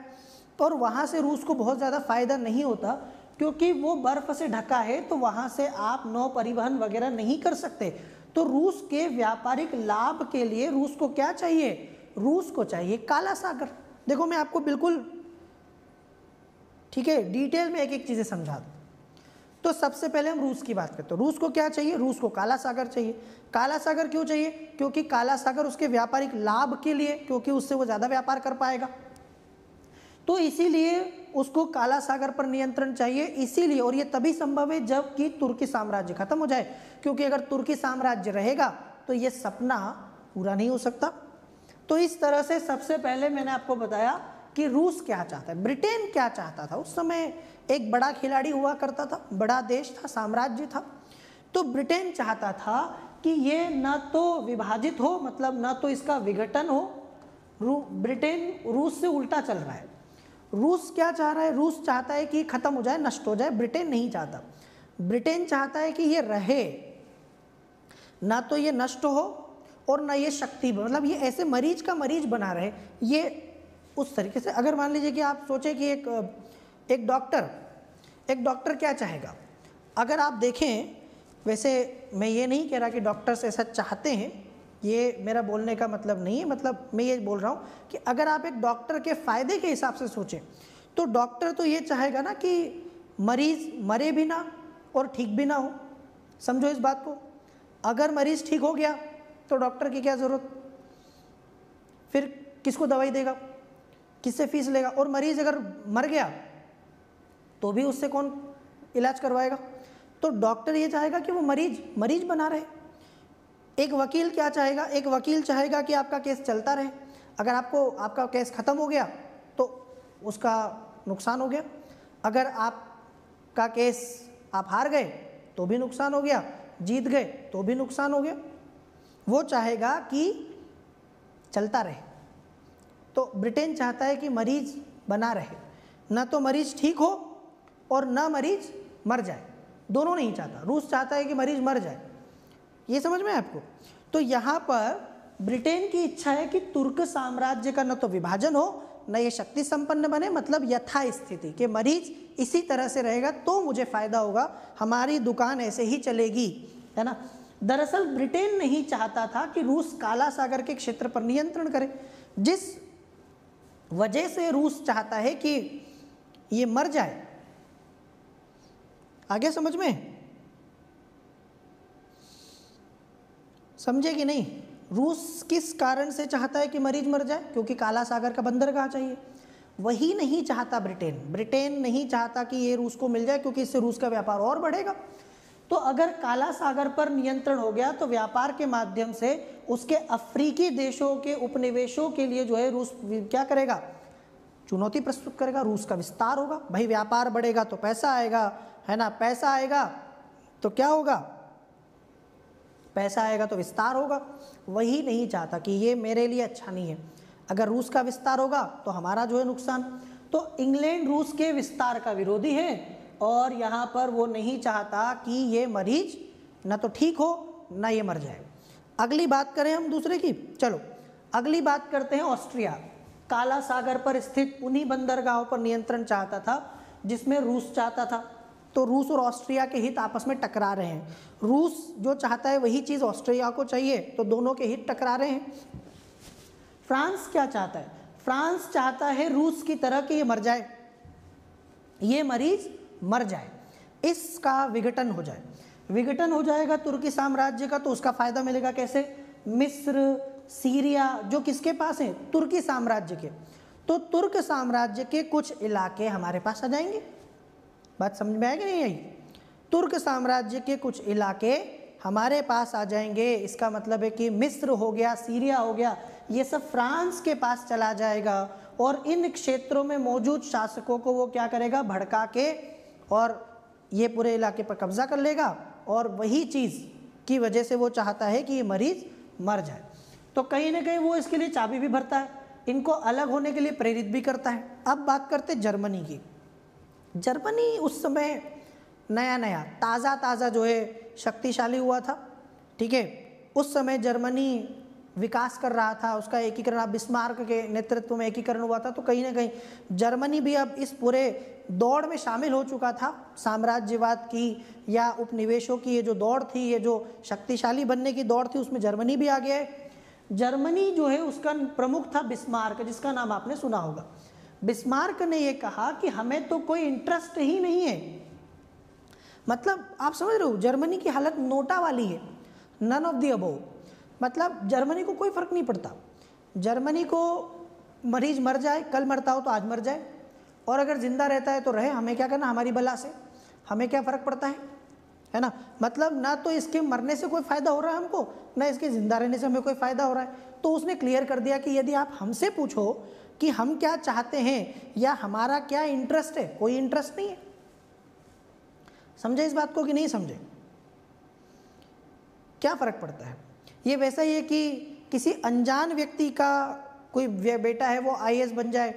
और वहाँ से रूस को बहुत ज़्यादा फ़ायदा नहीं होता क्योंकि वो बर्फ़ से ढका है, तो वहाँ से आप नौ परिवहन वगैरह नहीं कर सकते। तो रूस के व्यापारिक लाभ के लिए रूस को क्या चाहिए? रूस को चाहिए काला सागर। देखो मैं आपको बिल्कुल ठीक है डिटेल में एक एक चीज़ें समझा दूँ। तो सबसे पहले हम रूस की बात करते हैं। रूस को क्या चाहिए? रूस को काला सागर चाहिए। काला सागर क्यों चाहिए? क्योंकि काला सागर उसके व्यापारिक लाभ के लिए, क्योंकि उससे वो ज़्यादा व्यापार कर पाएगा, तो इसीलिए उसको काला सागर पर नियंत्रण चाहिए। इसीलिए, और ये तभी संभव है जब कि तुर्की साम्राज्य खत्म हो जाए, क्योंकि अगर तुर्की साम्राज्य रहेगा तो ये सपना पूरा नहीं हो सकता। तो इस तरह से सबसे पहले मैंने आपको बताया कि रूस क्या चाहता है, ब्रिटेन क्या चाहता था। उस समय एक बड़ा खिलाड़ी हुआ करता था, बड़ा देश था, साम्राज्य था। तो ब्रिटेन चाहता था कि ये न तो विभाजित हो, मतलब न तो इसका विघटन हो। ब्रिटेन रूस से उल्टा चल रहा है। रूस क्या चाह रहा है? रूस चाहता है कि खत्म हो जाए, नष्ट हो जाए। ब्रिटेन नहीं चाहता। ब्रिटेन चाहता है कि ये रहे, ना तो ये नष्ट हो और ना ये शक्ति, मतलब ये ऐसे मरीज का मरीज बना रहे। ये उस तरीके से, अगर मान लीजिए कि आप सोचें कि एक डॉक्टर क्या चाहेगा? अगर आप देखें, वैसे मैं ये नहीं कह रहा कि डॉक्टर्स ऐसा चाहते हैं, ये मेरा बोलने का मतलब नहीं है, मतलब मैं ये बोल रहा हूँ कि अगर आप एक डॉक्टर के फ़ायदे के हिसाब से सोचें तो डॉक्टर तो ये चाहेगा ना कि मरीज़ मरे भी ना और ठीक भी ना हो। समझो इस बात को। अगर मरीज़ ठीक हो गया तो डॉक्टर की क्या ज़रूरत, फिर किसको दवाई देगा, किससे फीस लेगा? और मरीज़ अगर मर गया तो भी उससे कौन इलाज करवाएगा? तो डॉक्टर ये चाहेगा कि वो मरीज बना रहे। एक वकील क्या चाहेगा? एक वकील चाहेगा कि आपका केस चलता रहे। अगर आपका केस ख़त्म हो गया तो उसका नुकसान हो गया, अगर आपका केस आप हार गए तो भी नुकसान हो गया, जीत गए तो भी नुकसान हो गया। वो चाहेगा कि चलता रहे। तो ब्रिटेन चाहता है कि मरीज बना रहे, ना तो मरीज ठीक हो और ना मरीज मर जाए, दोनों नहीं चाहता। रूस चाहता है कि मरीज मर जाए। ये समझ में है आपको? तो यहाँ पर ब्रिटेन की इच्छा है कि तुर्क साम्राज्य का न तो विभाजन हो, न ये शक्ति संपन्न बने, मतलब यथास्थिति के मरीज इसी तरह से रहेगा तो मुझे फायदा होगा, हमारी दुकान ऐसे ही चलेगी, है ना। दरअसल ब्रिटेन नहीं चाहता था कि रूस काला सागर के क्षेत्र पर नियंत्रण करे, जिस वजह से रूस चाहता है कि ये मर जाए। आगे समझ में समझे कि नहीं? रूस किस कारण से चाहता है कि मरीज मर जाए? क्योंकि काला सागर का बंदरगाह चाहिए। वही नहीं चाहता ब्रिटेन नहीं चाहता कि ये रूस को मिल जाए, क्योंकि इससे रूस का व्यापार और बढ़ेगा। तो अगर काला सागर पर नियंत्रण हो गया तो व्यापार के माध्यम से उसके अफ्रीकी देशों के उपनिवेशों के लिए जो है रूस क्या करेगा? चुनौती प्रस्तुत करेगा। रूस का विस्तार होगा। भाई व्यापार बढ़ेगा तो पैसा आएगा, है ना। पैसा आएगा तो क्या होगा? पैसा आएगा तो विस्तार होगा। वही नहीं चाहता कि ये मेरे लिए अच्छा नहीं है। अगर रूस का विस्तार होगा तो हमारा जो है नुकसान। तो इंग्लैंड रूस के विस्तार का विरोधी है और यहाँ पर वो नहीं चाहता कि ये मरीज ना तो ठीक हो ना ये मर जाए। अगली बात करें हम दूसरे की। चलो अगली बात करते हैं ऑस्ट्रिया। काला सागर पर स्थित उन्हीं बंदरगाहों पर नियंत्रण चाहता था जिसमें रूस चाहता था। तो रूस और ऑस्ट्रिया के हित आपस में टकरा रहे हैं। रूस जो चाहता है वही चीज़ ऑस्ट्रिया को चाहिए, तो दोनों के हित टकरा रहे हैं। फ्रांस क्या चाहता है? फ्रांस चाहता है रूस की तरह कि ये मर जाए, ये मरीज मर जाए, इसका विघटन हो जाए। विघटन हो जाएगा तुर्की साम्राज्य का, तो उसका फायदा मिलेगा कैसे? मिस्र, सीरिया जो किसके पास हैं? तुर्की साम्राज्य के। तो तुर्क साम्राज्य के कुछ इलाके हमारे पास आ जाएंगे। बात समझ में आएगी नहीं आई? तुर्क साम्राज्य के कुछ इलाके हमारे पास आ जाएंगे। इसका मतलब है कि मिस्र हो गया, सीरिया हो गया, ये सब फ्रांस के पास चला जाएगा और इन क्षेत्रों में मौजूद शासकों को वो क्या करेगा? भड़का के और ये पूरे इलाके पर कब्जा कर लेगा। और वही चीज़ की वजह से वो चाहता है कि ये मरीज मर जाए। तो कहीं ना कहीं वो इसके लिए चाबी भी भरता है, इनको अलग होने के लिए प्रेरित भी करता है। अब बात करते जर्मनी की। जर्मनी उस समय नया ताज़ा जो है शक्तिशाली हुआ था, ठीक है। उस समय जर्मनी विकास कर रहा था, उसका एकीकरण, अब बिस्मार्क के नेतृत्व में एकीकरण हुआ था। तो कहीं ना कहीं जर्मनी भी अब इस पूरे दौड़ में शामिल हो चुका था। साम्राज्यवाद की या उपनिवेशों की ये जो दौड़ थी, ये जो शक्तिशाली बनने की दौड़ थी, उसमें जर्मनी भी आ गया है। जर्मनी जो है उसका प्रमुख था बिस्मार्क, जिसका नाम आपने सुना होगा। बिस्मार्क ने ये कहा कि हमें तो कोई इंटरेस्ट ही नहीं है, मतलब आप समझ रहे हो, जर्मनी की हालत नोटा वाली है, नन ऑफ द अबोव। मतलब जर्मनी को कोई फर्क नहीं पड़ता, जर्मनी को मरीज मर जाए, कल मरता हो तो आज मर जाए, और अगर जिंदा रहता है तो रहे, हमें क्या करना, हमारी बला से हमें क्या फ़र्क पड़ता है ना। मतलब ना तो इसके मरने से कोई फ़ायदा हो रहा है हमको, ना इसके ज़िंदा रहने से हमें कोई फ़ायदा हो रहा है। तो उसने क्लियर कर दिया कि यदि आप हमसे पूछो कि हम क्या चाहते हैं या हमारा क्या इंटरेस्ट है, कोई इंटरेस्ट नहीं है। समझे इस बात को कि नहीं समझे? क्या फ़र्क पड़ता है? ये वैसा ही है कि किसी अनजान व्यक्ति का कोई बेटा है वो IAS बन जाए,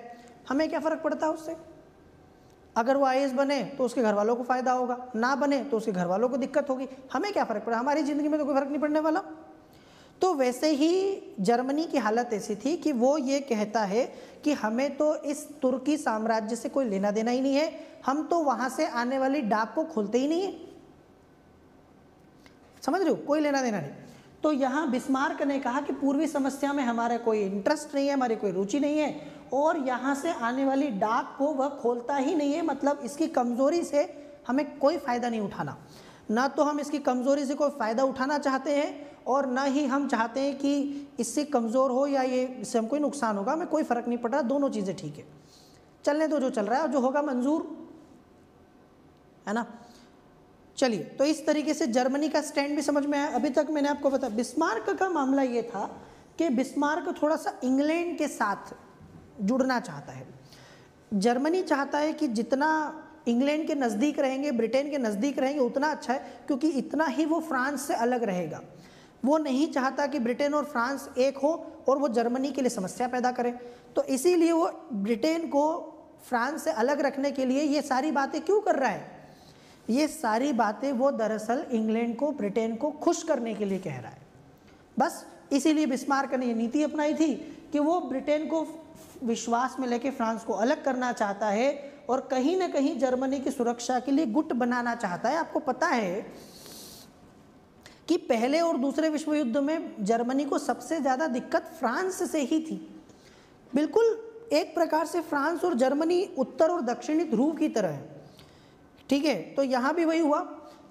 हमें क्या फ़र्क पड़ता है उससे? अगर वो IAS बने तो उसके घर वालों को फ़ायदा होगा, ना बने तो उसके घर वालों को दिक्कत होगी, हमें क्या फ़र्क पड़ा, हमारी ज़िंदगी में तो कोई फ़र्क नहीं पड़ने वाला। तो वैसे ही जर्मनी की हालत ऐसी थी कि वो ये कहता है कि हमें तो इस तुर्की साम्राज्य से कोई लेना देना ही नहीं है, हम तो वहाँ से आने वाली डाक को खोलते ही नहीं है। समझ रहे हो, कोई लेना देना नहीं। तो यहाँ बिस्मार्क ने कहा कि पूर्वी समस्या में हमारा कोई इंटरेस्ट नहीं है, हमारी कोई रुचि नहीं है, और यहाँ से आने वाली डाक को वह खोलता ही नहीं है। मतलब इसकी कमज़ोरी से हमें कोई फ़ायदा नहीं उठाना, ना तो हम इसकी कमज़ोरी से कोई फ़ायदा उठाना चाहते हैं, और ना ही हम चाहते हैं कि इससे कमज़ोर हो या ये इससे हमको नुकसान होगा, हमें कोई फ़र्क नहीं पड़ रहा, दोनों चीज़ें ठीक है, चलने दो जो चल रहा है, और जो होगा मंजूर है ना। चलिए, तो इस तरीके से जर्मनी का स्टैंड भी समझ में आया। अभी तक मैंने आपको बताया बिस्मार्क का मामला ये था कि बिस्मार्क थोड़ा सा इंग्लैंड के साथ जुड़ना चाहता है। जर्मनी चाहता है कि जितना इंग्लैंड के नज़दीक रहेंगे, ब्रिटेन के नज़दीक रहेंगे, उतना अच्छा है, क्योंकि इतना ही वो फ्रांस से अलग रहेगा। वो नहीं चाहता कि ब्रिटेन और फ्रांस एक हो और वो जर्मनी के लिए समस्या पैदा करे। तो इसीलिए वो ब्रिटेन को फ्रांस से अलग रखने के लिए ये सारी बातें क्यों कर रहा है? ये सारी बातें वो दरअसल इंग्लैंड को, ब्रिटेन को खुश करने के लिए कह रहा है। बस इसीलिए बिस्मार्क ने ये नीति अपनाई थी कि वो ब्रिटेन को विश्वास में लेके फ्रांस को अलग करना चाहता है, और कहीं ना कहीं जर्मनी की सुरक्षा के लिए गुट बनाना चाहता है। आपको पता है कि पहले और दूसरे विश्व युद्ध में जर्मनी को सबसे ज़्यादा दिक्कत फ्रांस से ही थी। बिल्कुल एक प्रकार से फ्रांस और जर्मनी उत्तर और दक्षिणी ध्रुव की तरह है, ठीक है। तो यहाँ भी वही हुआ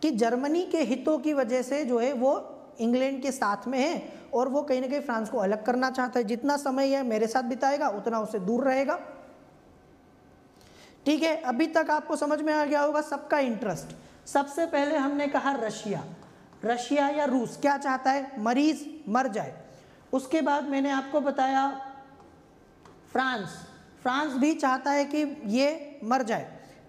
कि जर्मनी के हितों की वजह से जो है वो इंग्लैंड के साथ में है, और वो कहीं ना कहीं फ्रांस को अलग करना चाहता है। जितना समय यह मेरे साथ बिताएगा उतना उससे दूर रहेगा, ठीक है। अभी तक आपको समझ में आ गया होगा सबका इंटरेस्ट। सबसे पहले हमने कहा रशिया या रूस क्या चाहता है, मरीज मर जाए। उसके बाद मैंने आपको बताया फ्रांस भी चाहता है कि ये मर जाए,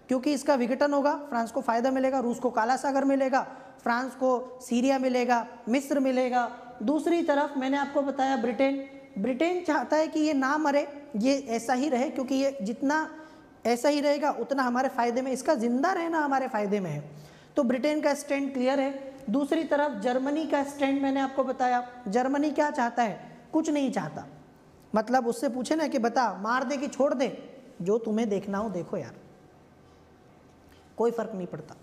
क्योंकि इसका विघटन होगा, फ्रांस को फ़ायदा मिलेगा, रूस को काला सागर मिलेगा, फ्रांस को सीरिया मिलेगा, मिस्र मिलेगा। दूसरी तरफ मैंने आपको बताया ब्रिटेन चाहता है कि ये ना मरे, ये ऐसा ही रहे, क्योंकि ये जितना ऐसा ही रहेगा उतना हमारे फ़ायदे में, इसका ज़िंदा रहना हमारे फ़ायदे में है। तो ब्रिटेन का स्टैंड क्लियर है। दूसरी तरफ जर्मनी का स्टैंड मैंने आपको बताया। जर्मनी क्या चाहता है? कुछ नहीं चाहता। मतलब उससे पूछे ना कि बता मार दे कि छोड़ दे, जो तुम्हें देखना हो देखो यार, कोई फ़र्क नहीं पड़ता,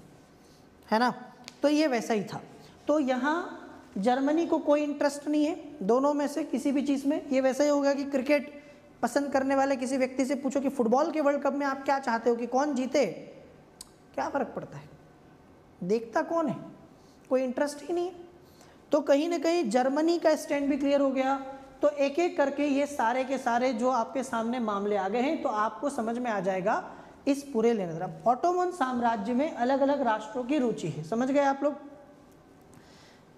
है ना। तो ये वैसा ही था। तो यहाँ जर्मनी को कोई इंटरेस्ट नहीं है दोनों में से किसी भी चीज़ में। ये वैसा ही होगा कि क्रिकेट पसंद करने वाले किसी व्यक्ति से पूछो कि फुटबॉल के वर्ल्ड कप में आप क्या चाहते हो कि कौन जीते, क्या फ़र्क पड़ता है, देखता कौन है, कोई इंटरेस्ट ही नहीं है। तो कहीं ना कहीं जर्मनी का स्टैंड भी क्लियर हो गया। तो एक एक करके ये सारे के सारे जो आपके सामने मामले आ गए हैं, तो आपको समझ में आ जाएगा इस पूरे लेने देना। ऑटोमन साम्राज्य में अलग अलग राष्ट्रों की रुचि है, समझ गए आप लोग,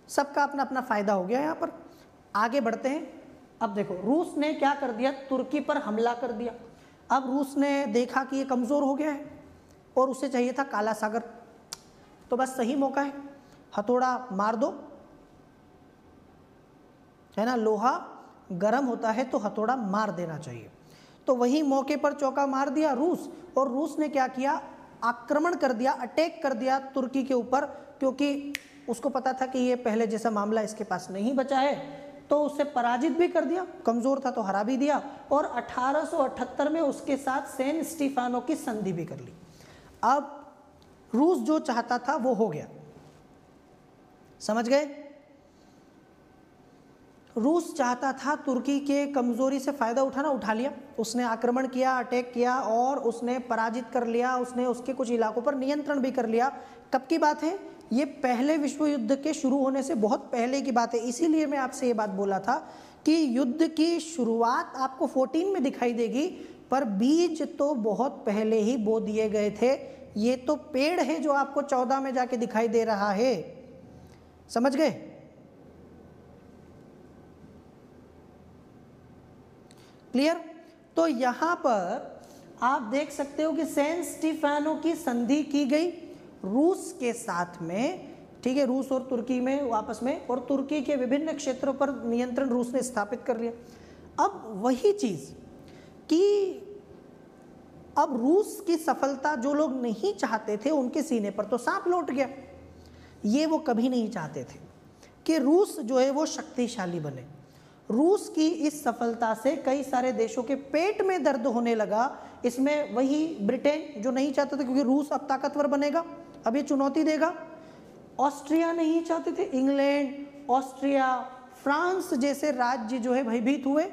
सबका अपना अपना फायदा हो गया। यहाँ पर आगे बढ़ते हैं। अब देखो रूस ने क्या कर दिया, तुर्की पर हमला कर दिया। अब रूस ने देखा कि ये कमज़ोर हो गया है और उसे चाहिए था काला सागर, तो बस सही मौका है, हथौड़ा मार दो, है ना। लोहा गर्म होता है तो हथौड़ा मार देना चाहिए। तो वही मौके पर चौका मार दिया रूस, और रूस ने क्या किया, आक्रमण कर दिया, अटैक कर दिया तुर्की के ऊपर, क्योंकि उसको पता था कि ये पहले जैसा मामला इसके पास नहीं बचा है। तो उसे पराजित भी कर दिया, कमज़ोर था तो हरा भी दिया, और 1878 में उसके साथ सेंट स्टीफानो की संधि भी कर ली। अब रूस जो चाहता था वो हो गया, समझ गए। रूस चाहता था तुर्की के कमज़ोरी से फ़ायदा उठाना, उठा लिया। उसने आक्रमण किया, अटैक किया और उसने पराजित कर लिया, उसने उसके कुछ इलाकों पर नियंत्रण भी कर लिया। कब की बात है? ये पहले विश्व युद्ध के शुरू होने से बहुत पहले की बात है। इसीलिए मैं आपसे ये बात बोला था कि युद्ध की शुरुआत आपको 14 में दिखाई देगी, पर बीज तो बहुत पहले ही बो दिए गए थे। ये तो पेड़ है जो आपको 14 में जाके दिखाई दे रहा है। समझ गए? क्लियर? तो यहां पर आप देख सकते हो कि सैन स्टीफानो की संधि की गई रूस के साथ में, ठीक है, रूस और तुर्की में आपस में, और तुर्की के विभिन्न क्षेत्रों पर नियंत्रण रूस ने स्थापित कर लिया। अब वही चीज कि अब रूस की सफलता जो लोग नहीं चाहते थे उनके सीने पर तो सांप लौट गया। ये वो कभी नहीं चाहते थे कि रूस जो है वो शक्तिशाली बने। रूस की इस सफलता से कई सारे देशों के पेट में दर्द होने लगा। इसमें वही ब्रिटेन जो नहीं चाहता था, क्योंकि रूस अब ताकतवर बनेगा, अब ये चुनौती देगा। ऑस्ट्रिया नहीं चाहते थे, इंग्लैंड, ऑस्ट्रिया, फ्रांस जैसे राज्य जो है भयभीत हुए।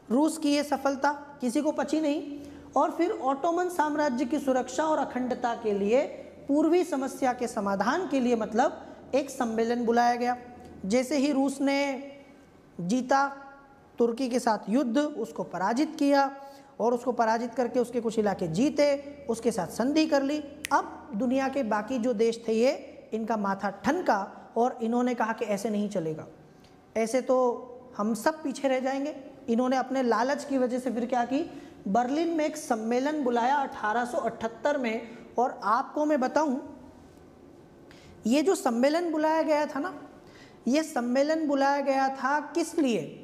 रूस की ये सफलता किसी को पची नहीं। और फिर ऑटोमन साम्राज्य की सुरक्षा और अखंडता के लिए, पूर्वी समस्या के समाधान के लिए मतलब एक सम्मेलन बुलाया गया। जैसे ही रूस ने जीता तुर्की के साथ युद्ध, उसको पराजित किया और उसको पराजित करके उसके कुछ इलाके जीते, उसके साथ संधि कर ली। अब दुनिया के बाकी जो देश थे ये इनका माथा ठनका और इन्होंने कहा कि ऐसे नहीं चलेगा, ऐसे तो हम सब पीछे रह जाएंगे। इन्होंने अपने लालच की वजह से फिर क्या की, बर्लिन में एक सम्मेलन बुलाया 1878 में। और आपको मैं बताऊं, ये जो सम्मेलन बुलाया गया था ना, ये सम्मेलन बुलाया गया था किस लिए?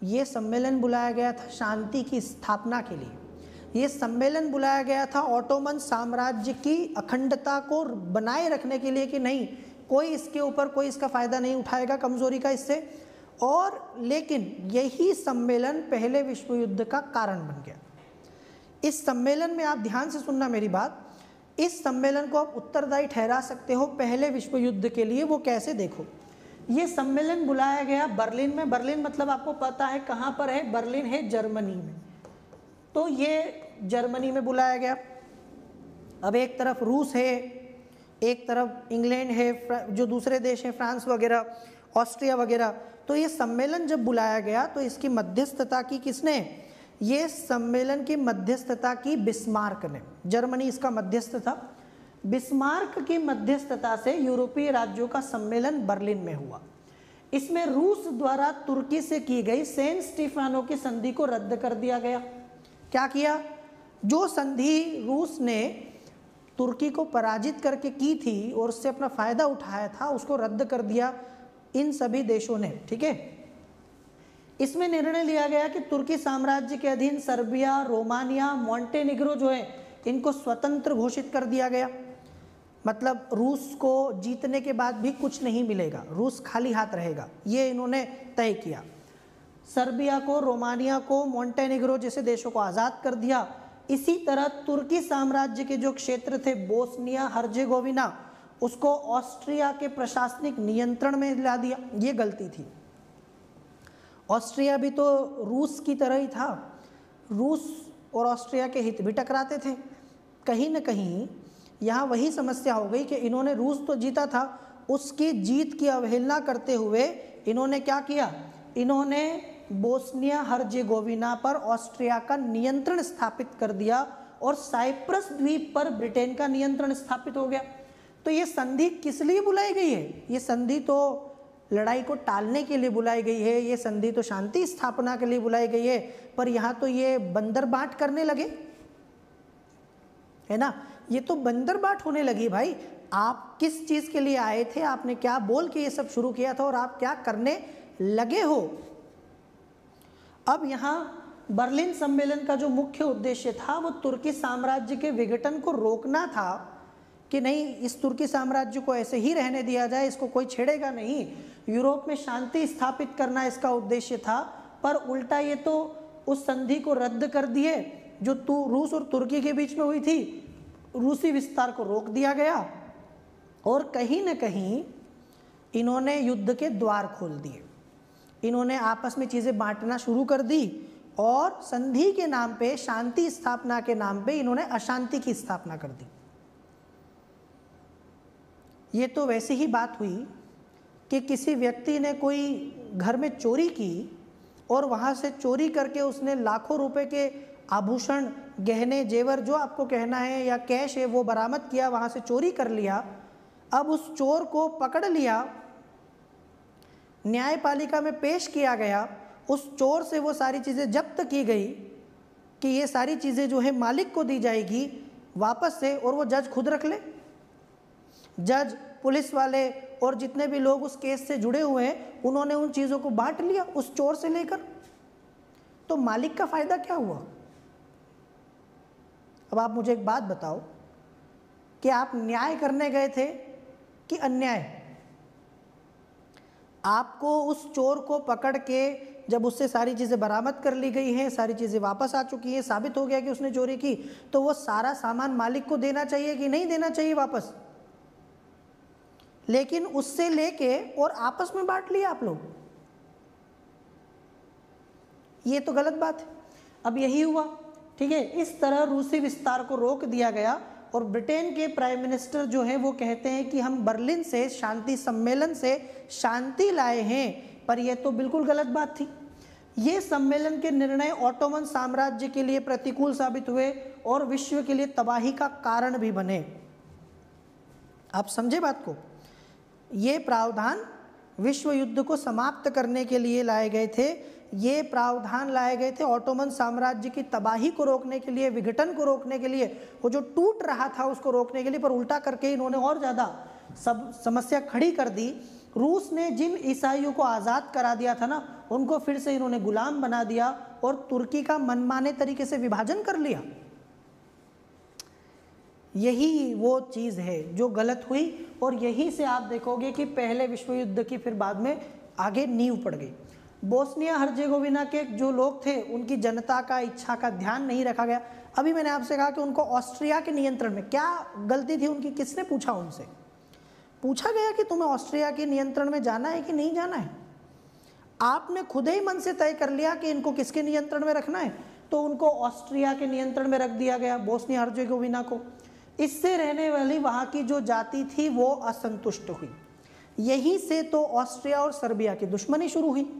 ये सम्मेलन बुलाया गया था शांति की स्थापना के लिए। ये सम्मेलन बुलाया गया था ऑटोमन साम्राज्य की अखंडता को बनाए रखने के लिए कि नहीं, कोई इसके ऊपर कोई इसका फ़ायदा नहीं उठाएगा कमज़ोरी का इससे। और लेकिन यही सम्मेलन पहले विश्व युद्ध का कारण बन गया। इस सम्मेलन में आप ध्यान से सुनना मेरी बात, इस सम्मेलन को आप उत्तरदायी ठहरा सकते हो पहले विश्व युद्ध के लिए। वो कैसे? देखो, ये सम्मेलन बुलाया गया बर्लिन में। बर्लिन मतलब आपको पता है कहाँ पर है? बर्लिन है जर्मनी में। तो ये जर्मनी में बुलाया गया। अब एक तरफ रूस है, एक तरफ इंग्लैंड है, जो दूसरे देश हैं फ्रांस वगैरह, ऑस्ट्रिया वगैरह। तो ये सम्मेलन जब बुलाया गया तो इसकी मध्यस्थता की किसने? ये सम्मेलन की मध्यस्थता की बिस्मार्क ने। जर्मनी इसका मध्यस्थ था। बिस्मार्क की मध्यस्थता से यूरोपीय राज्यों का सम्मेलन बर्लिन में हुआ। इसमें रूस द्वारा तुर्की से की गई सैन स्टीफानो की संधि को रद्द कर दिया गया। क्या किया? जो संधि रूस ने तुर्की को पराजित करके की थी और उससे अपना फायदा उठाया था, उसको रद्द कर दिया इन सभी देशों ने। ठीक है, इसमें निर्णय लिया गया कि तुर्की साम्राज्य के अधीन सर्बिया, रोमानिया, मॉन्टेनिग्रो जो है इनको स्वतंत्र घोषित कर दिया गया। मतलब रूस को जीतने के बाद भी कुछ नहीं मिलेगा, रूस खाली हाथ रहेगा, ये इन्होंने तय किया। सर्बिया को, रोमानिया को, मॉन्टेनिग्रो जैसे देशों को आज़ाद कर दिया। इसी तरह तुर्की साम्राज्य के जो क्षेत्र थे बोस्निया हर्जेगोविना, उसको ऑस्ट्रिया के प्रशासनिक नियंत्रण में ला दिया। ये गलती थी। ऑस्ट्रिया भी तो रूस की तरह ही था। रूस और ऑस्ट्रिया के हित भी टकराते थे। कहीं न कहीं यहाँ वही समस्या हो गई कि इन्होंने रूस तो जीता था, उसकी जीत की अवहेलना करते हुए इन्होंने क्या किया? इन्होंने बोस्निया हर्जेगोविना पर ऑस्ट्रिया का नियंत्रण स्थापित कर दिया और साइप्रस द्वीप पर ब्रिटेन का नियंत्रण स्थापित हो गया। तो ये संधि किस लिए बुलाई गई है? ये संधि तो लड़ाई को टालने के लिए बुलाई गई है, ये संधि तो शांति स्थापना के लिए बुलाई गई है। पर यहाँ तो ये बंदर बांट करने लगे, है ना? ये तो बंदर बांट होने लगी। भाई, आप किस चीज के लिए आए थे? आपने क्या बोल के ये सब शुरू किया था और आप क्या करने लगे हो? अब यहाँ बर्लिन सम्मेलन का जो मुख्य उद्देश्य था वो तुर्की साम्राज्य के विघटन को रोकना था कि नहीं, इस तुर्की साम्राज्य को ऐसे ही रहने दिया जाए, इसको कोई छेड़ेगा नहीं। यूरोप में शांति स्थापित करना इसका उद्देश्य था। पर उल्टा ये तो उस संधि को रद्द कर दिए जो रूस और तुर्की के बीच में हुई थी। रूसी विस्तार को रोक दिया गया और कहीं न कहीं इन्होंने युद्ध के द्वार खोल दिए। इन्होंने आपस में चीज़ें बांटना शुरू कर दी और संधि के नाम पे, शांति स्थापना के नाम पे इन्होंने अशांति की स्थापना कर दी। ये तो वैसी ही बात हुई कि किसी व्यक्ति ने कोई घर में चोरी की और वहाँ से चोरी करके उसने लाखों रुपए के आभूषण, गहने, जेवर, जो आपको कहना है, या कैश है, वो बरामद किया, वहाँ से चोरी कर लिया। अब उस चोर को पकड़ लिया, न्यायपालिका में पेश किया गया, उस चोर से वो सारी चीज़ें जब्त की गई कि ये सारी चीज़ें जो है मालिक को दी जाएगी वापस से, और वो जज खुद रख ले। जज, पुलिस वाले और जितने भी लोग उस केस से जुड़े हुए हैं, उन्होंने उन चीज़ों को बांट लिया उस चोर से लेकर। तो मालिक का फायदा क्या हुआ? अब आप मुझे एक बात बताओ कि आप न्याय करने गए थे कि अन्याय? आपको उस चोर को पकड़ के जब उससे सारी चीज़ें बरामद कर ली गई हैं, सारी चीज़ें वापस आ चुकी हैं, साबित हो गया कि उसने चोरी की, तो वो सारा सामान मालिक को देना चाहिए कि नहीं देना चाहिए वापस? लेकिन उससे लेके और आपस में बांट लिया आप लोग। ये तो गलत बात है। अब यही हुआ, ठीक है। इस तरह रूसी विस्तार को रोक दिया गया और ब्रिटेन के प्राइम मिनिस्टर जो हैं वो कहते हैं कि हम बर्लिन से शांति सम्मेलन से शांति लाए हैं, पर यह तो बिल्कुल गलत बात थी। ये सम्मेलन के निर्णय ऑटोमन साम्राज्य के लिए प्रतिकूल साबित हुए और विश्व के लिए तबाही का कारण भी बने। आप समझे बात को? ये प्रावधान विश्व युद्ध को समाप्त करने के लिए लाए गए थे। ये प्रावधान लाए गए थे ऑटोमन साम्राज्य की तबाही को रोकने के लिए, विघटन को रोकने के लिए, वो जो टूट रहा था उसको रोकने के लिए, पर उल्टा करके इन्होंने और ज़्यादा सब समस्या खड़ी कर दी। रूस ने जिन ईसाइयों को आज़ाद करा दिया था ना, उनको फिर से इन्होंने गुलाम बना दिया और तुर्की का मनमाने तरीके से विभाजन कर लिया। यही वो चीज़ है जो गलत हुई और यहीं से आप देखोगे कि पहले विश्व युद्ध की फिर बाद में आगे नींव पड़ गई। बोस्निया हर्जेगोविना के जो लोग थे, उनकी जनता का इच्छा का ध्यान नहीं रखा गया। अभी मैंने आपसे कहा कि उनको ऑस्ट्रिया के नियंत्रण में, क्या गलती थी उनकी? किसने पूछा उनसे? पूछा गया कि तुम्हें ऑस्ट्रिया के नियंत्रण में जाना है कि नहीं जाना है? आपने खुद ही मन से तय कर लिया कि इनको किसके नियंत्रण में रखना है, तो उनको ऑस्ट्रिया के नियंत्रण में रख दिया गया, बोस्निया हर्जेगोविना को। इससे रहने वाली वहाँ की जो जाति थी वो असंतुष्ट हुई। यहीं से तो ऑस्ट्रिया और सर्बिया की दुश्मनी शुरू हुई।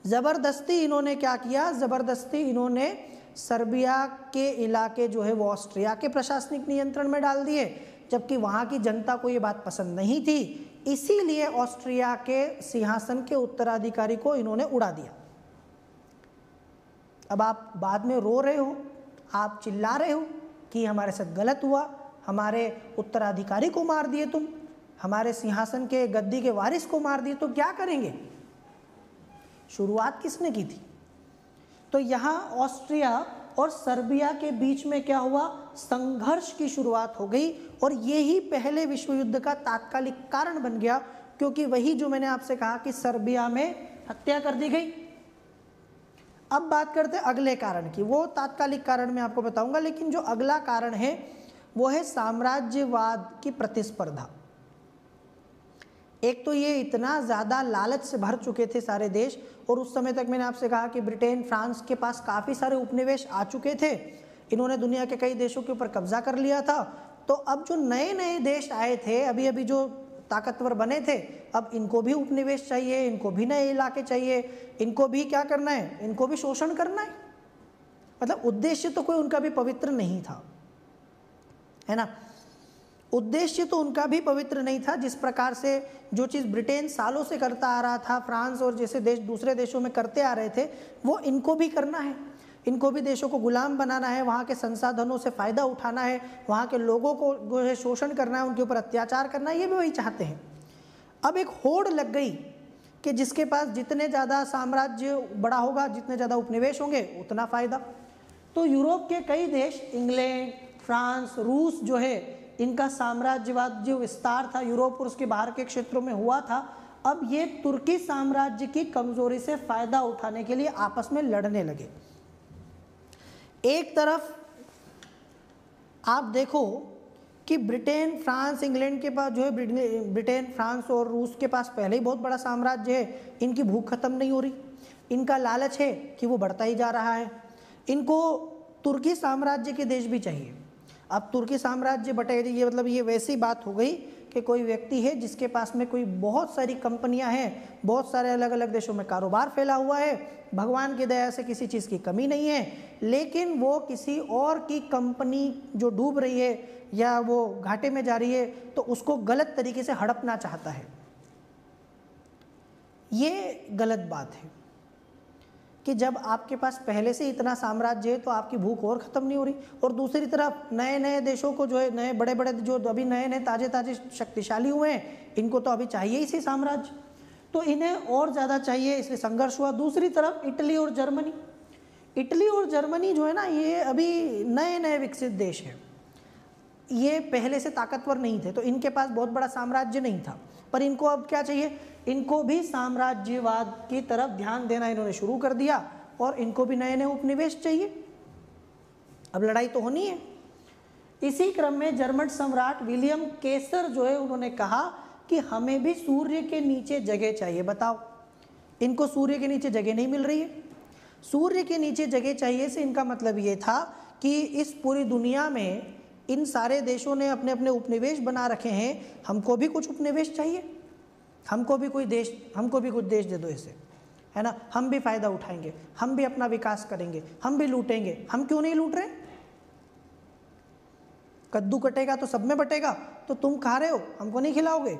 ज़बरदस्ती इन्होंने क्या किया? ज़बरदस्ती इन्होंने सर्बिया के इलाके जो है वो ऑस्ट्रिया के प्रशासनिक नियंत्रण में डाल दिए, जबकि वहाँ की जनता को ये बात पसंद नहीं थी। इसीलिए ऑस्ट्रिया के सिंहासन के उत्तराधिकारी को इन्होंने उड़ा दिया। अब आप बाद में रो रहे हो, आप चिल्ला रहे हो कि हमारे साथ गलत हुआ, हमारे उत्तराधिकारी को मार दिए तुम, हमारे सिंहासन के गद्दी के वारिस को मार दिए, तो क्या करेंगे? शुरुआत किसने की थी? तो यहाँ ऑस्ट्रिया और सर्बिया के बीच में क्या हुआ? संघर्ष की शुरुआत हो गई और यही पहले विश्व युद्ध का तात्कालिक कारण बन गया, क्योंकि वही जो मैंने आपसे कहा कि सर्बिया में हत्या कर दी गई। अब बात करते हैं अगले कारण की। वो तात्कालिक कारण मैं आपको बताऊंगा, लेकिन जो अगला कारण है वो है साम्राज्यवाद की प्रतिस्पर्धा। एक तो ये इतना ज़्यादा लालच से भर चुके थे सारे देश, और उस समय तक मैंने आपसे कहा कि ब्रिटेन, फ्रांस के पास काफ़ी सारे उपनिवेश आ चुके थे। इन्होंने दुनिया के कई देशों के ऊपर कब्जा कर लिया था। तो अब जो नए नए देश आए थे, अभी अभी जो ताकतवर बने थे, अब इनको भी उपनिवेश चाहिए, इनको भी नए इलाके चाहिए, इनको भी क्या करना है? इनको भी शोषण करना है। मतलब उद्देश्य तो कोई उनका भी पवित्र नहीं था, है ना? उद्देश्य तो उनका भी पवित्र नहीं था। जिस प्रकार से जो चीज़ ब्रिटेन सालों से करता आ रहा था, फ्रांस और जैसे देश दूसरे देशों में करते आ रहे थे, वो इनको भी करना है। इनको भी देशों को गुलाम बनाना है, वहाँ के संसाधनों से फ़ायदा उठाना है, वहाँ के लोगों को जो है शोषण करना है, उनके ऊपर अत्याचार करना है, ये भी वही चाहते हैं। अब एक होड़ लग गई कि जिसके पास जितने ज़्यादा साम्राज्य बड़ा होगा, जितने ज़्यादा उपनिवेश होंगे, उतना फ़ायदा। तो यूरोप के कई देश, इंग्लैंड, फ्रांस, रूस जो है, इनका साम्राज्यवाद जो विस्तार था यूरोप और उसके बाहर के क्षेत्रों में हुआ था, अब ये तुर्की साम्राज्य की कमज़ोरी से फ़ायदा उठाने के लिए आपस में लड़ने लगे। एक तरफ आप देखो कि ब्रिटेन, फ्रांस, इंग्लैंड के पास जो है, ब्रिटेन, फ्रांस और रूस के पास पहले ही बहुत बड़ा साम्राज्य है, इनकी भूख खत्म नहीं हो रही, इनका लालच है कि वो बढ़ता ही जा रहा है। इनको तुर्की साम्राज्य के देश भी चाहिए। अब तुर्की साम्राज्य बटेगा, ये मतलब ये वैसी बात हो गई कि कोई व्यक्ति है जिसके पास में कोई बहुत सारी कंपनियां हैं, बहुत सारे अलग अलग देशों में कारोबार फैला हुआ है, भगवान की दया से किसी चीज़ की कमी नहीं है, लेकिन वो किसी और की कंपनी जो डूब रही है या वो घाटे में जा रही है तो उसको गलत तरीके से हड़पना चाहता है। ये गलत बात है कि जब आपके पास पहले से इतना साम्राज्य है तो आपकी भूख और ख़त्म नहीं हो रही, और दूसरी तरफ नए नए देशों को जो है, नए बड़े बड़े जो अभी नए नए ताज़े ताज़े शक्तिशाली हुए हैं, इनको तो अभी चाहिए इसी साम्राज्य, तो इन्हें और ज़्यादा चाहिए, इसलिए संघर्ष हुआ। दूसरी तरफ इटली और जर्मनी, इटली और जर्मनी जो है ना, ये अभी नए नए विकसित देश हैं, ये पहले से ताकतवर नहीं थे, तो इनके पास बहुत बड़ा साम्राज्य नहीं था, पर इनको अब क्या चाहिए, इनको भी साम्राज्यवाद की तरफ ध्यान देना इन्होंने शुरू कर दिया, और इनको भी नए नए उपनिवेश चाहिए। अब लड़ाई तो होनी है। इसी क्रम में जर्मन सम्राट विलियम केसर जो है, उन्होंने कहा कि हमें भी सूर्य के नीचे जगह चाहिए। बताओ, इनको सूर्य के नीचे जगह नहीं मिल रही है, सूर्य के नीचे जगह चाहिए से इनका मतलब ये था कि इस पूरी दुनिया में इन सारे देशों ने अपने अपने उपनिवेश बना रखे हैं, हमको भी कुछ उपनिवेश चाहिए, हमको भी कुछ देश दे दो इसे, है ना, हम भी फ़ायदा उठाएंगे, हम भी अपना विकास करेंगे, हम भी लूटेंगे। हम क्यों नहीं लूट रहे? कद्दू कटेगा तो सब में बटेगा, तो तुम खा रहे हो, हमको नहीं खिलाओगे?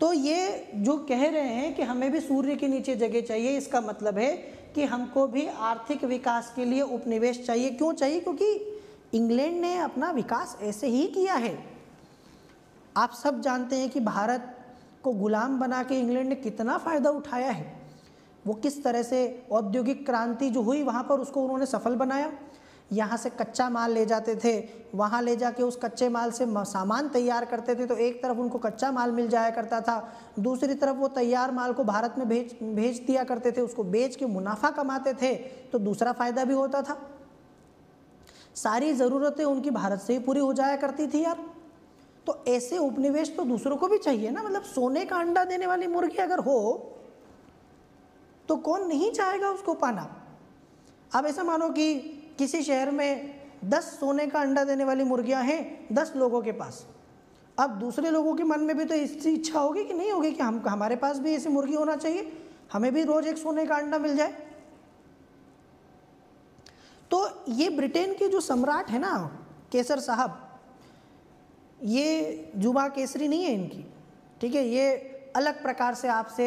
तो ये जो कह रहे हैं कि हमें भी सूर्य के नीचे जगह चाहिए, इसका मतलब है कि हमको भी आर्थिक विकास के लिए उपनिवेश चाहिए। क्यों चाहिए? क्योंकि इंग्लैंड ने अपना विकास ऐसे ही किया है। आप सब जानते हैं कि भारत को गुलाम बना के इंग्लैंड ने कितना फ़ायदा उठाया है, वो किस तरह से औद्योगिक क्रांति जो हुई वहाँ पर उसको उन्होंने सफल बनाया। यहाँ से कच्चा माल ले जाते थे, वहाँ ले जाके उस कच्चे माल से सामान तैयार करते थे, तो एक तरफ उनको कच्चा माल मिल जाया करता था, दूसरी तरफ वो तैयार माल को भारत में भेज दिया करते थे, उसको बेच के मुनाफा कमाते थे, तो दूसरा फ़ायदा भी होता था। सारी ज़रूरतें उनकी भारत से ही पूरी हो जाया करती थी यार। तो ऐसे उपनिवेश तो दूसरों को भी चाहिए ना, मतलब सोने का अंडा देने वाली मुर्गी अगर हो तो कौन नहीं चाहेगा उसको पाना। अब ऐसा मानो कि किसी शहर में 10 सोने का अंडा देने वाली मुर्गियां हैं 10 लोगों के पास, अब दूसरे लोगों के मन में भी तो इसकी इच्छा होगी कि नहीं होगी कि हमारे पास भी ऐसी मुर्गी होना चाहिए, हमें भी रोज एक सोने का अंडा मिल जाए। तो ये ब्रिटेन के जो सम्राट है ना केसर साहब, ये जुबा केसरी नहीं है इनकी, ठीक है, ये अलग प्रकार से आपसे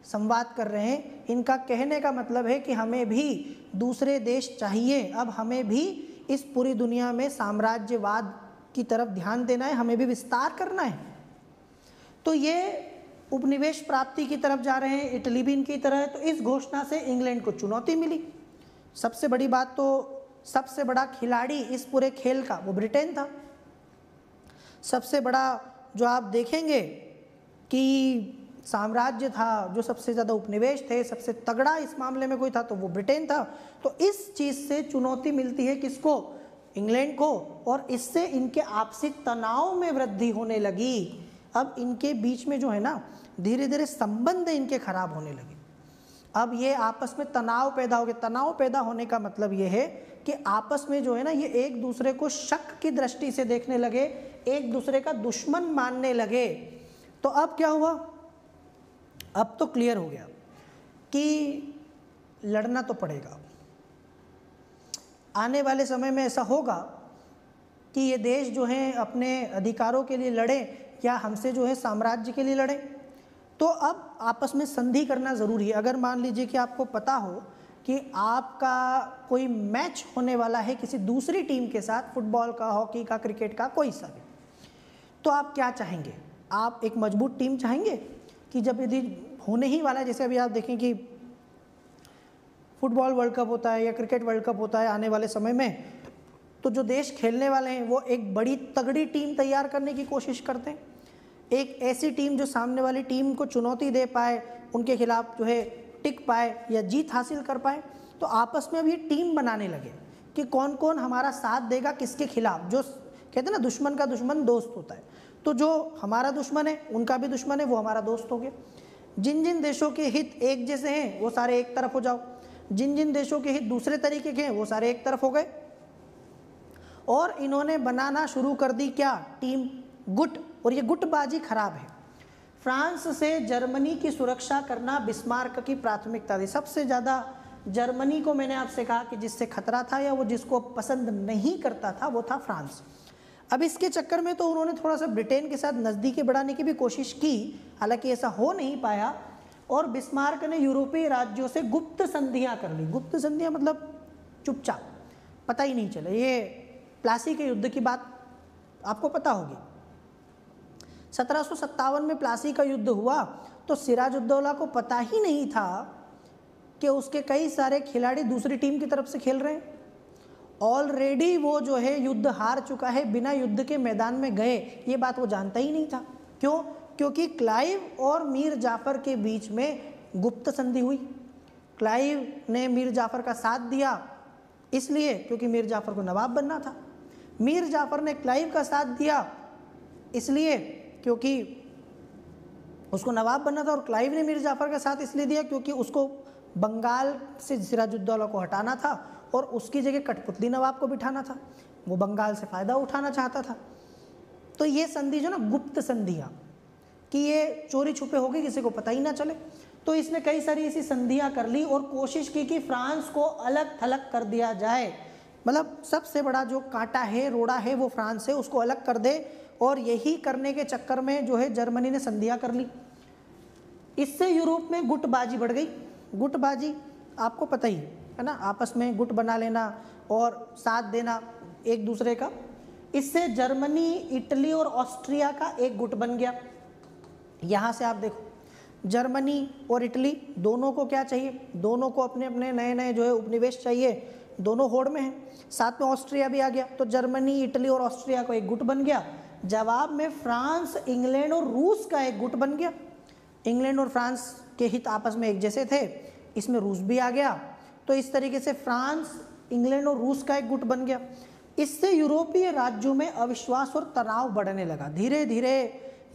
संवाद कर रहे हैं। इनका कहने का मतलब है कि हमें भी दूसरे देश चाहिए, अब हमें भी इस पूरी दुनिया में साम्राज्यवाद की तरफ ध्यान देना है, हमें भी विस्तार करना है। तो ये उपनिवेश प्राप्ति की तरफ जा रहे हैं, इटली भी इनकी तरह है। तो इस घोषणा से इंग्लैंड को चुनौती मिली। सबसे बड़ी बात तो सबसे बड़ा खिलाड़ी इस पूरे खेल का वो ब्रिटेन था। सबसे बड़ा जो आप देखेंगे कि साम्राज्य था, जो सबसे ज़्यादा उपनिवेश थे, सबसे तगड़ा इस मामले में कोई था तो वो ब्रिटेन था। तो इस चीज़ से चुनौती मिलती है किसको? इंग्लैंड को, और इससे इनके आपसी तनाव में वृद्धि होने लगी। अब इनके बीच में जो है ना धीरे धीरे संबंध इनके खराब होने लगे। अब ये आपस में तनाव पैदा हो गया। तनाव पैदा होने का मतलब ये है कि आपस में जो है ना ये एक दूसरे को शक की दृष्टि से देखने लगे, एक दूसरे का दुश्मन मानने लगे। तो अब क्या हुआ? अब तो क्लियर हो गया कि लड़ना तो पड़ेगा। आने वाले समय में ऐसा होगा कि ये देश जो हैं अपने अधिकारों के लिए लड़े या हमसे जो है साम्राज्य के लिए लड़े। तो अब आपस में संधि करना ज़रूरी है। अगर मान लीजिए कि आपको पता हो कि आपका कोई मैच होने वाला है किसी दूसरी टीम के साथ, फुटबॉल का, हॉकी का, क्रिकेट का, कोई सा भी, तो आप क्या चाहेंगे? आप एक मजबूत टीम चाहेंगे कि जब यदि होने ही वाला है, जैसे अभी आप देखें कि फुटबॉल वर्ल्ड कप होता है या क्रिकेट वर्ल्ड कप होता है आने वाले समय में, तो जो देश खेलने वाले हैं वो एक बड़ी तगड़ी टीम तैयार करने की कोशिश करते हैं। एक ऐसी टीम जो सामने वाली टीम को चुनौती दे पाए, उनके खिलाफ जो है टिक पाए या जीत हासिल कर पाए। तो आपस में अब ये टीम बनाने लगे कि कौन कौन हमारा साथ देगा किसके खिलाफ। जो कहते हैं ना दुश्मन का दुश्मन दोस्त होता है, तो जो हमारा दुश्मन है उनका भी दुश्मन है, वो हमारा दोस्त हो गया। जिन जिन देशों के हित एक जैसे हैं वो सारे एक तरफ हो जाओ, जिन जिन देशों के हित दूसरे तरीके के हैं वो सारे एक तरफ हो गए। और इन्होंने बनाना शुरू कर दी क्या, टीम गुट। और ये गुटबाजी खराब है। फ्रांस से जर्मनी की सुरक्षा करना बिस्मार्क की प्राथमिकता थी। सबसे ज़्यादा जर्मनी को मैंने आपसे कहा कि जिससे खतरा था या वो जिसको पसंद नहीं करता था वो था फ्रांस। अब इसके चक्कर में तो उन्होंने थोड़ा सा ब्रिटेन के साथ नज़दीकी बढ़ाने की भी कोशिश की, हालांकि ऐसा हो नहीं पाया। और बिस्मार्क ने यूरोपीय राज्यों से गुप्त संधियां कर ली। गुप्त संधियां मतलब चुपचाप, पता ही नहीं चले। ये प्लासी के युद्ध की बात आपको पता होगी। 1757 में प्लासी का युद्ध हुआ तो सिराजुद्दौला को पता ही नहीं था कि उसके कई सारे खिलाड़ी दूसरी टीम की तरफ से खेल रहे हैं। ऑलरेडी वो जो है युद्ध हार चुका है, बिना युद्ध के मैदान में गए, ये बात वो जानता ही नहीं था। क्यों? क्योंकि क्लाइव और मीर जाफ़र के बीच में गुप्त संधि हुई। क्लाइव ने मीर जाफ़र का साथ दिया इसलिए क्योंकि मीर जाफ़र को नवाब बनना था। मीर जाफ़र ने क्लाइव का साथ दिया इसलिए क्योंकि उसको नवाब बनना था। और क्लाइव ने मीर जाफ़र का साथ इसलिए दिया क्योंकि उसको बंगाल से सिराजुद्दौला को हटाना था और उसकी जगह कठपुतली नवाब को बिठाना था। वो बंगाल से फ़ायदा उठाना चाहता था। तो ये संधि जो ना गुप्त संधियाँ, कि ये चोरी छुपे हो गई, किसी को पता ही ना चले। तो इसने कई सारी ऐसी संधियाँ कर ली और कोशिश की कि फ्रांस को अलग थलग कर दिया जाए। मतलब सबसे बड़ा जो कांटा है, रोड़ा है, वो फ्रांस है, उसको अलग कर दे। और यही करने के चक्कर में जो है जर्मनी ने संधियाँ कर ली। इससे यूरोप में गुटबाजी बढ़ गई। गुटबाजी आपको पता ही है ना, आपस में गुट बना लेना और साथ देना एक दूसरे का। इससे जर्मनी, इटली और ऑस्ट्रिया का एक गुट बन गया। यहाँ से आप देखो, जर्मनी और इटली दोनों को क्या चाहिए, दोनों को अपने अपने नए नए जो है उपनिवेश चाहिए, दोनों होड़ में हैं। साथ में ऑस्ट्रिया भी आ गया, तो जर्मनी, इटली और ऑस्ट्रिया को एक गुट बन गया। जवाब में फ्रांस, इंग्लैंड और रूस का एक गुट बन गया। इंग्लैंड और फ्रांस के हित आपस में एक जैसे थे, इसमें रूस भी आ गया। तो इस तरीके से फ्रांस, इंग्लैंड और रूस का एक गुट बन गया। इससे यूरोपीय राज्यों में अविश्वास और तनाव बढ़ने लगा। धीरे धीरे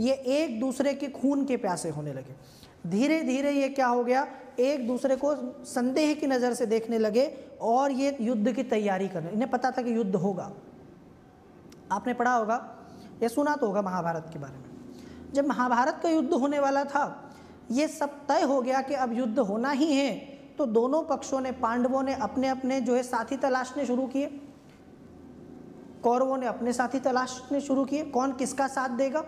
ये एक दूसरे के खून के प्यासे होने लगे। धीरे धीरे ये क्या हो गया, एक दूसरे को संदेह की नज़र से देखने लगे और ये युद्ध की तैयारी करने। इन्हें पता था कि युद्ध होगा। आपने पढ़ा होगा या सुना तो होगा महाभारत के बारे में। जब महाभारत का युद्ध होने वाला था, ये सब तय हो गया कि अब युद्ध होना ही है, तो दोनों पक्षों ने, पांडवों ने अपने अपने जो है साथी तलाशने शुरू किए, कौरवों ने अपने साथी तलाशने शुरू किए, कौन किसका साथ देगा।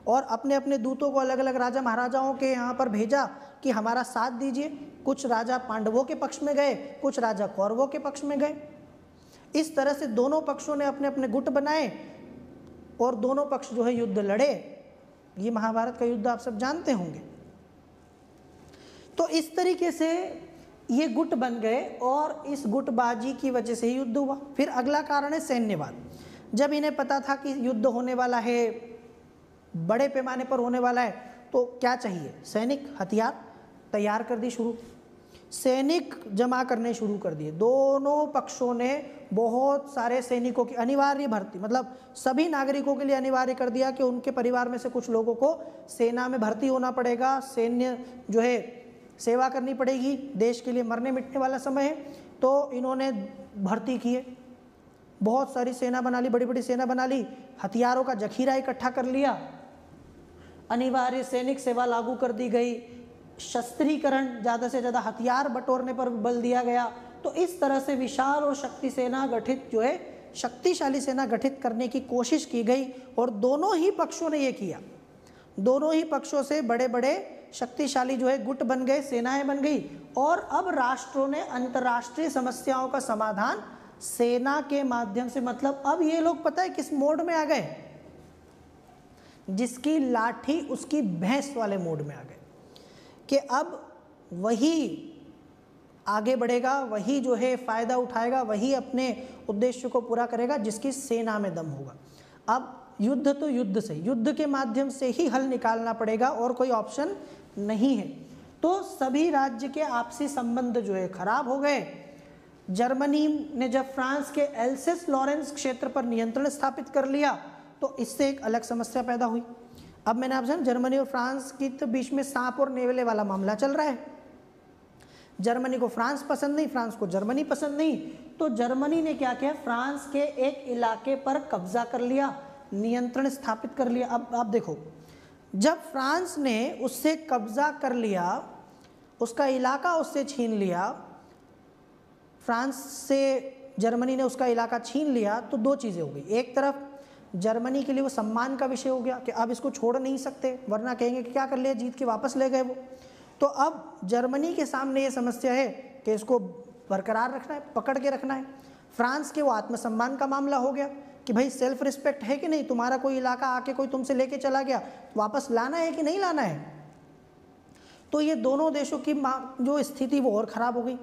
और अपने अपने दूतों को अलग अलग राजा महाराजाओं के यहाँ पर भेजा कि हमारा साथ दीजिए। कुछ राजा पांडवों के पक्ष में गए, कुछ राजा कौरवों के पक्ष में गए। इस तरह से दोनों पक्षों ने अपने अपने गुट बनाए और दोनों पक्ष जो है युद्ध लड़े। ये महाभारत का युद्ध आप सब जानते होंगे। तो इस तरीके से ये गुट बन गए और इस गुटबाजी की वजह से ही युद्ध हुआ। फिर अगला कारण है सैन्यवाद। जब इन्हें पता था कि युद्ध होने वाला है, बड़े पैमाने पर होने वाला है, तो क्या चाहिए, सैनिक, हथियार तैयार कर दी शुरू, सैनिक जमा करने शुरू कर दिए। दोनों पक्षों ने बहुत सारे सैनिकों की अनिवार्य भर्ती, मतलब सभी नागरिकों के लिए अनिवार्य कर दिया कि उनके परिवार में से कुछ लोगों को सेना में भर्ती होना पड़ेगा, सैन्य जो है सेवा करनी पड़ेगी, देश के लिए मरने मिटने वाला समय है। तो इन्होंने भर्ती किए, बहुत सारी सेना बना ली, बड़ी बड़ी सेना बना ली, हथियारों का जखीरा इकट्ठा कर लिया, अनिवार्य सैनिक सेवा लागू कर दी गई, शस्त्रीकरण, ज़्यादा से ज़्यादा हथियार बटोरने पर बल दिया गया। तो इस तरह से विशाल और शक्तिशाली सेना गठित करने की कोशिश की गई और दोनों ही पक्षों ने ये किया। दोनों ही पक्षों से बड़े बड़े शक्तिशाली जो है गुट बन गए, सेनाएं बन गई। और अब राष्ट्रों ने अंतर्राष्ट्रीय समस्याओं का समाधान सेना के माध्यम से, मतलब अब ये लोग पता है किस मोड में आ गए, जिसकी लाठी उसकी भैंस वाले मोड में आ गए, कि अब वही आगे बढ़ेगा, वही जो है फायदा उठाएगा, वही अपने उद्देश्य को पूरा करेगा जिसकी सेना में दम होगा। अब युद्ध तो युद्ध से, युद्ध के माध्यम से ही हल निकालना पड़ेगा और कोई ऑप्शन नहीं है। तो सभी राज्य के आपसी संबंध जो है खराब हो गए। जर्मनी ने जब फ्रांस के एल्सेस लॉरेंस क्षेत्र पर नियंत्रण स्थापित कर लिया तो इससे एक अलग समस्या पैदा हुई। अब मैंने आपसे जर्मनी और फ्रांस के तो बीच में सांप और नेवले वाला मामला चल रहा है। जर्मनी को फ्रांस पसंद नहीं, फ्रांस को जर्मनी पसंद नहीं, तो जर्मनी ने क्या किया, फ्रांस के एक इलाके पर कब्जा कर लिया, नियंत्रण स्थापित कर लिया। अब आप देखो, जब फ्रांस ने उससे कब्जा कर लिया, उसका इलाका उससे छीन लिया, फ्रांस से जर्मनी ने उसका इलाका छीन लिया, तो दो चीज़ें हो गई। एक तरफ जर्मनी के लिए वो सम्मान का विषय हो गया कि अब इसको छोड़ नहीं सकते, वरना कहेंगे कि क्या कर लिया, जीत के वापस ले गए वो। तो अब जर्मनी के सामने ये समस्या है कि इसको बरकरार रखना है, पकड़ के रखना है। फ्रांस के वो आत्मसम्मान का मामला हो गया कि भाई सेल्फ रिस्पेक्ट है कि नहीं, तुम्हारा कोई इलाका आके कोई तुमसे लेके चला गया, वापस लाना है कि नहीं लाना है। तो ये दोनों देशों की जो स्थिति वो और ख़राब हो गई।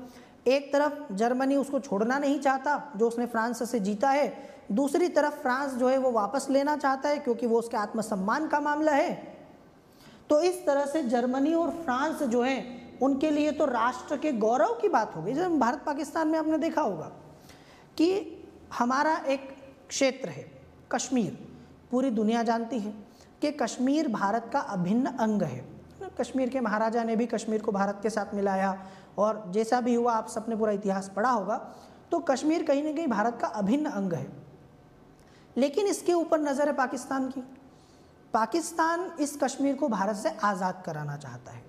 एक तरफ जर्मनी उसको छोड़ना नहीं चाहता जो उसने फ्रांस से जीता है, दूसरी तरफ फ्रांस जो है वो वापस लेना चाहता है क्योंकि वो उसके आत्मसम्मान का मामला है। तो इस तरह से जर्मनी और फ्रांस जो है उनके लिए तो राष्ट्र के गौरव की बात हो गई। जब भारत पाकिस्तान में आपने देखा होगा कि हमारा एक क्षेत्र है कश्मीर, पूरी दुनिया जानती है कि कश्मीर भारत का अभिन्न अंग है। कश्मीर के महाराजा ने भी कश्मीर को भारत के साथ मिलाया, और जैसा भी हुआ आप सबने पूरा इतिहास पढ़ा होगा, तो कश्मीर कहीं ना कहीं भारत का अभिन्न अंग है। लेकिन इसके ऊपर नज़र है पाकिस्तान की। पाकिस्तान इस कश्मीर को भारत से आज़ाद कराना चाहता है,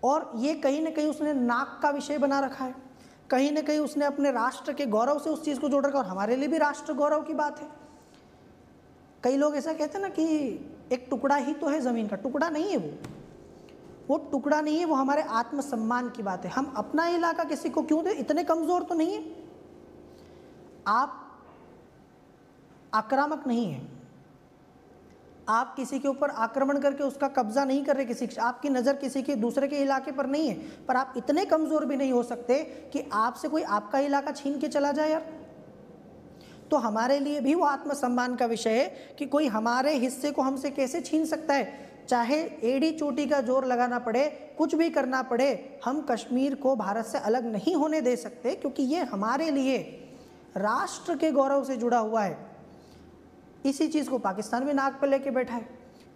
और ये कहीं ना कहीं उसने नाक का विषय बना रखा है, कहीं ना कहीं उसने अपने राष्ट्र के गौरव से उस चीज़ को जोड़ रखा। और हमारे लिए भी राष्ट्र गौरव की बात है। कई लोग ऐसा कहते हैं ना कि एक टुकड़ा ही तो है, ज़मीन का टुकड़ा नहीं है वो टुकड़ा नहीं है, वो हमारे आत्मसम्मान की बात है। हम अपना इलाका किसी को क्यों दें, इतने कमज़ोर तो नहीं है। आप आक्रामक नहीं है, आप किसी के ऊपर आक्रमण करके उसका कब्जा नहीं कर रहे, किसी आपकी नज़र किसी के दूसरे के इलाके पर नहीं है, पर आप इतने कमज़ोर भी नहीं हो सकते कि आपसे कोई आपका इलाका छीन के चला जाए यार। तो हमारे लिए भी वो आत्मसम्मान का विषय है कि कोई हमारे हिस्से को हमसे कैसे छीन सकता है, चाहे एड़ी चोटी का जोर लगाना पड़े, कुछ भी करना पड़े, हम कश्मीर को भारत से अलग नहीं होने दे सकते, क्योंकि ये हमारे लिए राष्ट्र के गौरव से जुड़ा हुआ है। इसी चीज़ को पाकिस्तान भी नाक पर लेके बैठा है।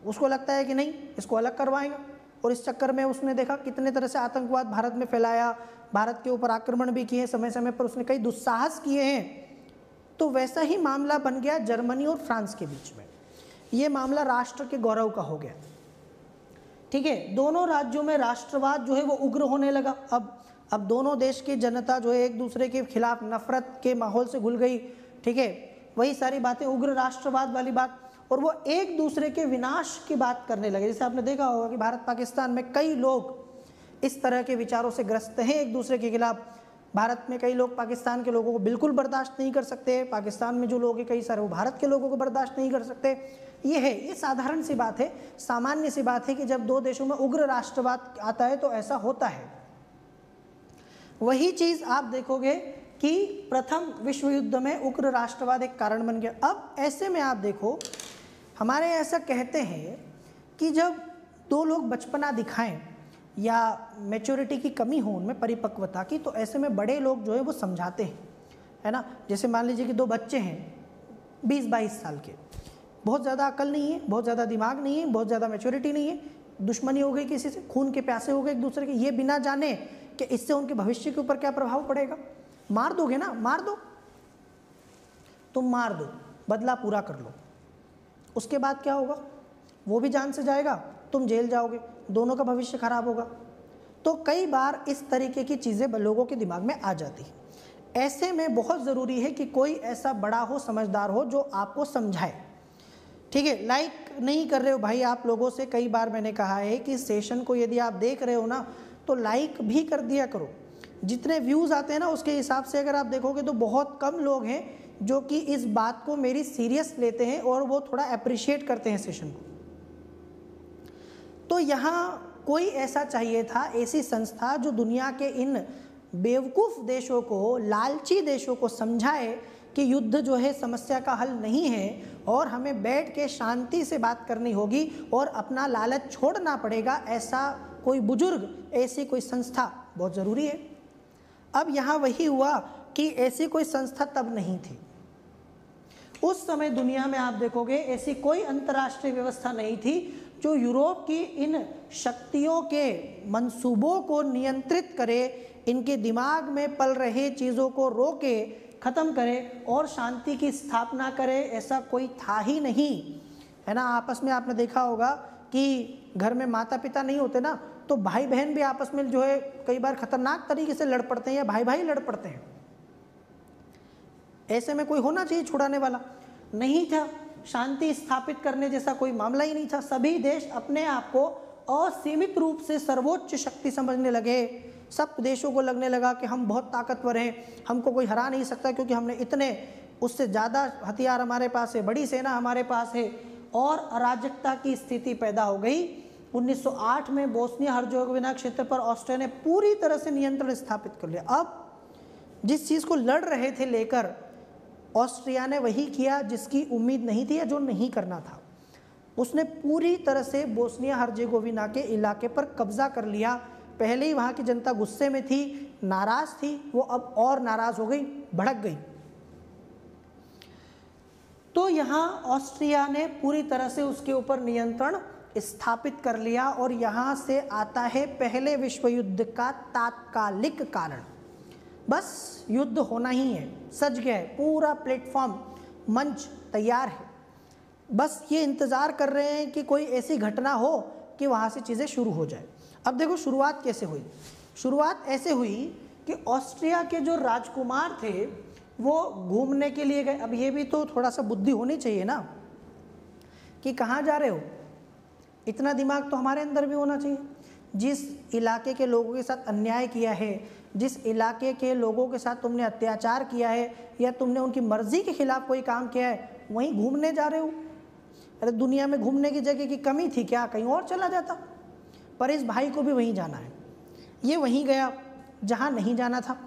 उसको लगता है कि नहीं, इसको अलग करवाएंगे, और इस चक्कर में उसने देखा कितने तरह से आतंकवाद भारत में फैलाया, भारत के ऊपर आक्रमण भी किए, समय समय पर उसने कई दुस्साहस किए हैं। तो वैसा ही मामला बन गया जर्मनी और फ्रांस के बीच में। ये मामला राष्ट्र के गौरव का हो गया, ठीक है। दोनों राज्यों में राष्ट्रवाद जो है वो उग्र होने लगा। अब दोनों देश की जनता जो है एक दूसरे के खिलाफ नफरत के माहौल से घुल गई, ठीक है। वही सारी बातें, उग्र राष्ट्रवाद वाली बात, और वो एक दूसरे के विनाश की बात करने लगे। जैसे आपने देखा होगा कि भारत पाकिस्तान में कई लोग इस तरह के विचारों से ग्रस्त हैं एक दूसरे के खिलाफ। भारत में कई लोग पाकिस्तान के लोगों को बिल्कुल बर्दाश्त नहीं कर सकते, पाकिस्तान में जो लोग हैं कई सारे वो भारत के लोगों को बर्दाश्त नहीं कर सकते। ये साधारण सी बात है, सामान्य सी बात है कि जब दो देशों में उग्र राष्ट्रवाद आता है तो ऐसा होता है। वही चीज़ आप देखोगे कि प्रथम विश्व युद्ध में उग्र राष्ट्रवाद एक कारण बन गया। अब ऐसे में आप देखो, हमारे ऐसा कहते हैं कि जब दो लोग बचपना दिखाएं या मैच्योरिटी की कमी हो उनमें, परिपक्वता की, तो ऐसे में बड़े लोग जो है वो समझाते हैं, है ना। जैसे मान लीजिए कि दो बच्चे हैं 20-22 साल के, बहुत ज़्यादा अकल नहीं है, बहुत ज़्यादा दिमाग नहीं है, बहुत ज़्यादा मैच्योरिटी नहीं है, दुश्मनी हो गई किसी से, खून के प्यासे हो गए एक दूसरे के, ये बिना जाने कि इससे उनके भविष्य के ऊपर क्या प्रभाव पड़ेगा। मार दोगे ना, मार दो, तुम मार दो, बदला पूरा कर लो, उसके बाद क्या होगा, वो भी जान से जाएगा, तुम जेल जाओगे, दोनों का भविष्य खराब होगा। तो कई बार इस तरीके की चीज़ें लोगों के दिमाग में आ जाती हैं। ऐसे में बहुत ज़रूरी है कि कोई ऐसा बड़ा हो, समझदार हो, जो आपको समझाए, ठीक है। लाइक नहीं कर रहे हो भाई आप लोगों से, कई बार मैंने कहा है कि सेशन को यदि आप देख रहे हो ना तो लाइक भी कर दिया करो। जितने व्यूज़ आते हैं ना उसके हिसाब से अगर आप देखोगे तो बहुत कम लोग हैं जो कि इस बात को मेरी सीरियस लेते हैं और वो थोड़ा अप्रिशिएट करते हैं सेशन को। तो यहाँ कोई ऐसा चाहिए था, ऐसी संस्था जो दुनिया के इन बेवकूफ़ देशों को, लालची देशों को समझाए कि युद्ध जो है समस्या का हल नहीं है, और हमें बैठ के शांति से बात करनी होगी और अपना लालच छोड़ना पड़ेगा। ऐसा कोई बुजुर्ग, ऐसी कोई संस्था बहुत ज़रूरी है। अब यहाँ वही हुआ कि ऐसी कोई संस्था तब नहीं थी। उस समय दुनिया में आप देखोगे ऐसी कोई अंतर्राष्ट्रीय व्यवस्था नहीं थी जो यूरोप की इन शक्तियों के मंसूबों को नियंत्रित करे, इनके दिमाग में पल रहे चीज़ों को रोके, ख़त्म करे और शांति की स्थापना करे। ऐसा कोई था ही नहीं, है ना। आपस में आपने देखा होगा कि घर में माता पिता नहीं होते ना, तो भाई बहन भी आपस में जो है कई बार खतरनाक तरीके से लड़ पड़ते हैं, या भाई भाई लड़ पड़ते हैं। ऐसे में कोई होना चाहिए छुड़ाने वाला, नहीं था। शांति स्थापित करने जैसा कोई मामला ही नहीं था। सभी देश अपने आप को असीमित रूप से सर्वोच्च शक्ति समझने लगे। सब देशों को लगने लगा कि हम बहुत ताकतवर हैं, हमको कोई हरा नहीं सकता, क्योंकि हमने इतने, उससे ज़्यादा हथियार हमारे पास है, बड़ी सेना हमारे पास है। और अराजकता की स्थिति पैदा हो गई। 1908 में बोस्निया हर्जेगोविना क्षेत्र पर ऑस्ट्रिया ने पूरी तरह से नियंत्रण स्थापित कर लिया। अब जिस चीज़ को लड़ रहे थे लेकर, ऑस्ट्रिया ने वही किया जिसकी उम्मीद नहीं थी या जो नहीं करना था। उसने पूरी तरह से बोस्निया हर्जेगोविना के इलाके पर कब्जा कर लिया। पहले ही वहाँ की जनता गुस्से में थी, नाराज़ थी, वो अब और नाराज़ हो गई, भड़क गई। तो यहाँ ऑस्ट्रिया ने पूरी तरह से उसके ऊपर नियंत्रण स्थापित कर लिया। और यहाँ से आता है पहले विश्व युद्ध का तात्कालिक कारण। बस युद्ध होना ही है, सज गया है, पूरा प्लेटफॉर्म, मंच तैयार है। बस ये इंतज़ार कर रहे हैं कि कोई ऐसी घटना हो कि वहाँ से चीज़ें शुरू हो जाए। अब देखो शुरुआत कैसे हुई। शुरुआत ऐसे हुई कि ऑस्ट्रिया के जो राजकुमार थे वो घूमने के लिए गए। अब ये भी तो थोड़ा सा बुद्धि होनी चाहिए ना कि कहाँ जा रहे हो, इतना दिमाग तो हमारे अंदर भी होना चाहिए। जिस इलाके के लोगों के साथ अन्याय किया है, जिस इलाके के लोगों के साथ तुमने अत्याचार किया है या तुमने उनकी मर्जी के खिलाफ कोई काम किया है, वहीं घूमने जा रहे हो। अरे दुनिया में घूमने की जगह की कमी थी क्या, कहीं और चला जाता। पर इस भाई को भी वहीं जाना है, ये वहीं गया जहाँ नहीं जाना था।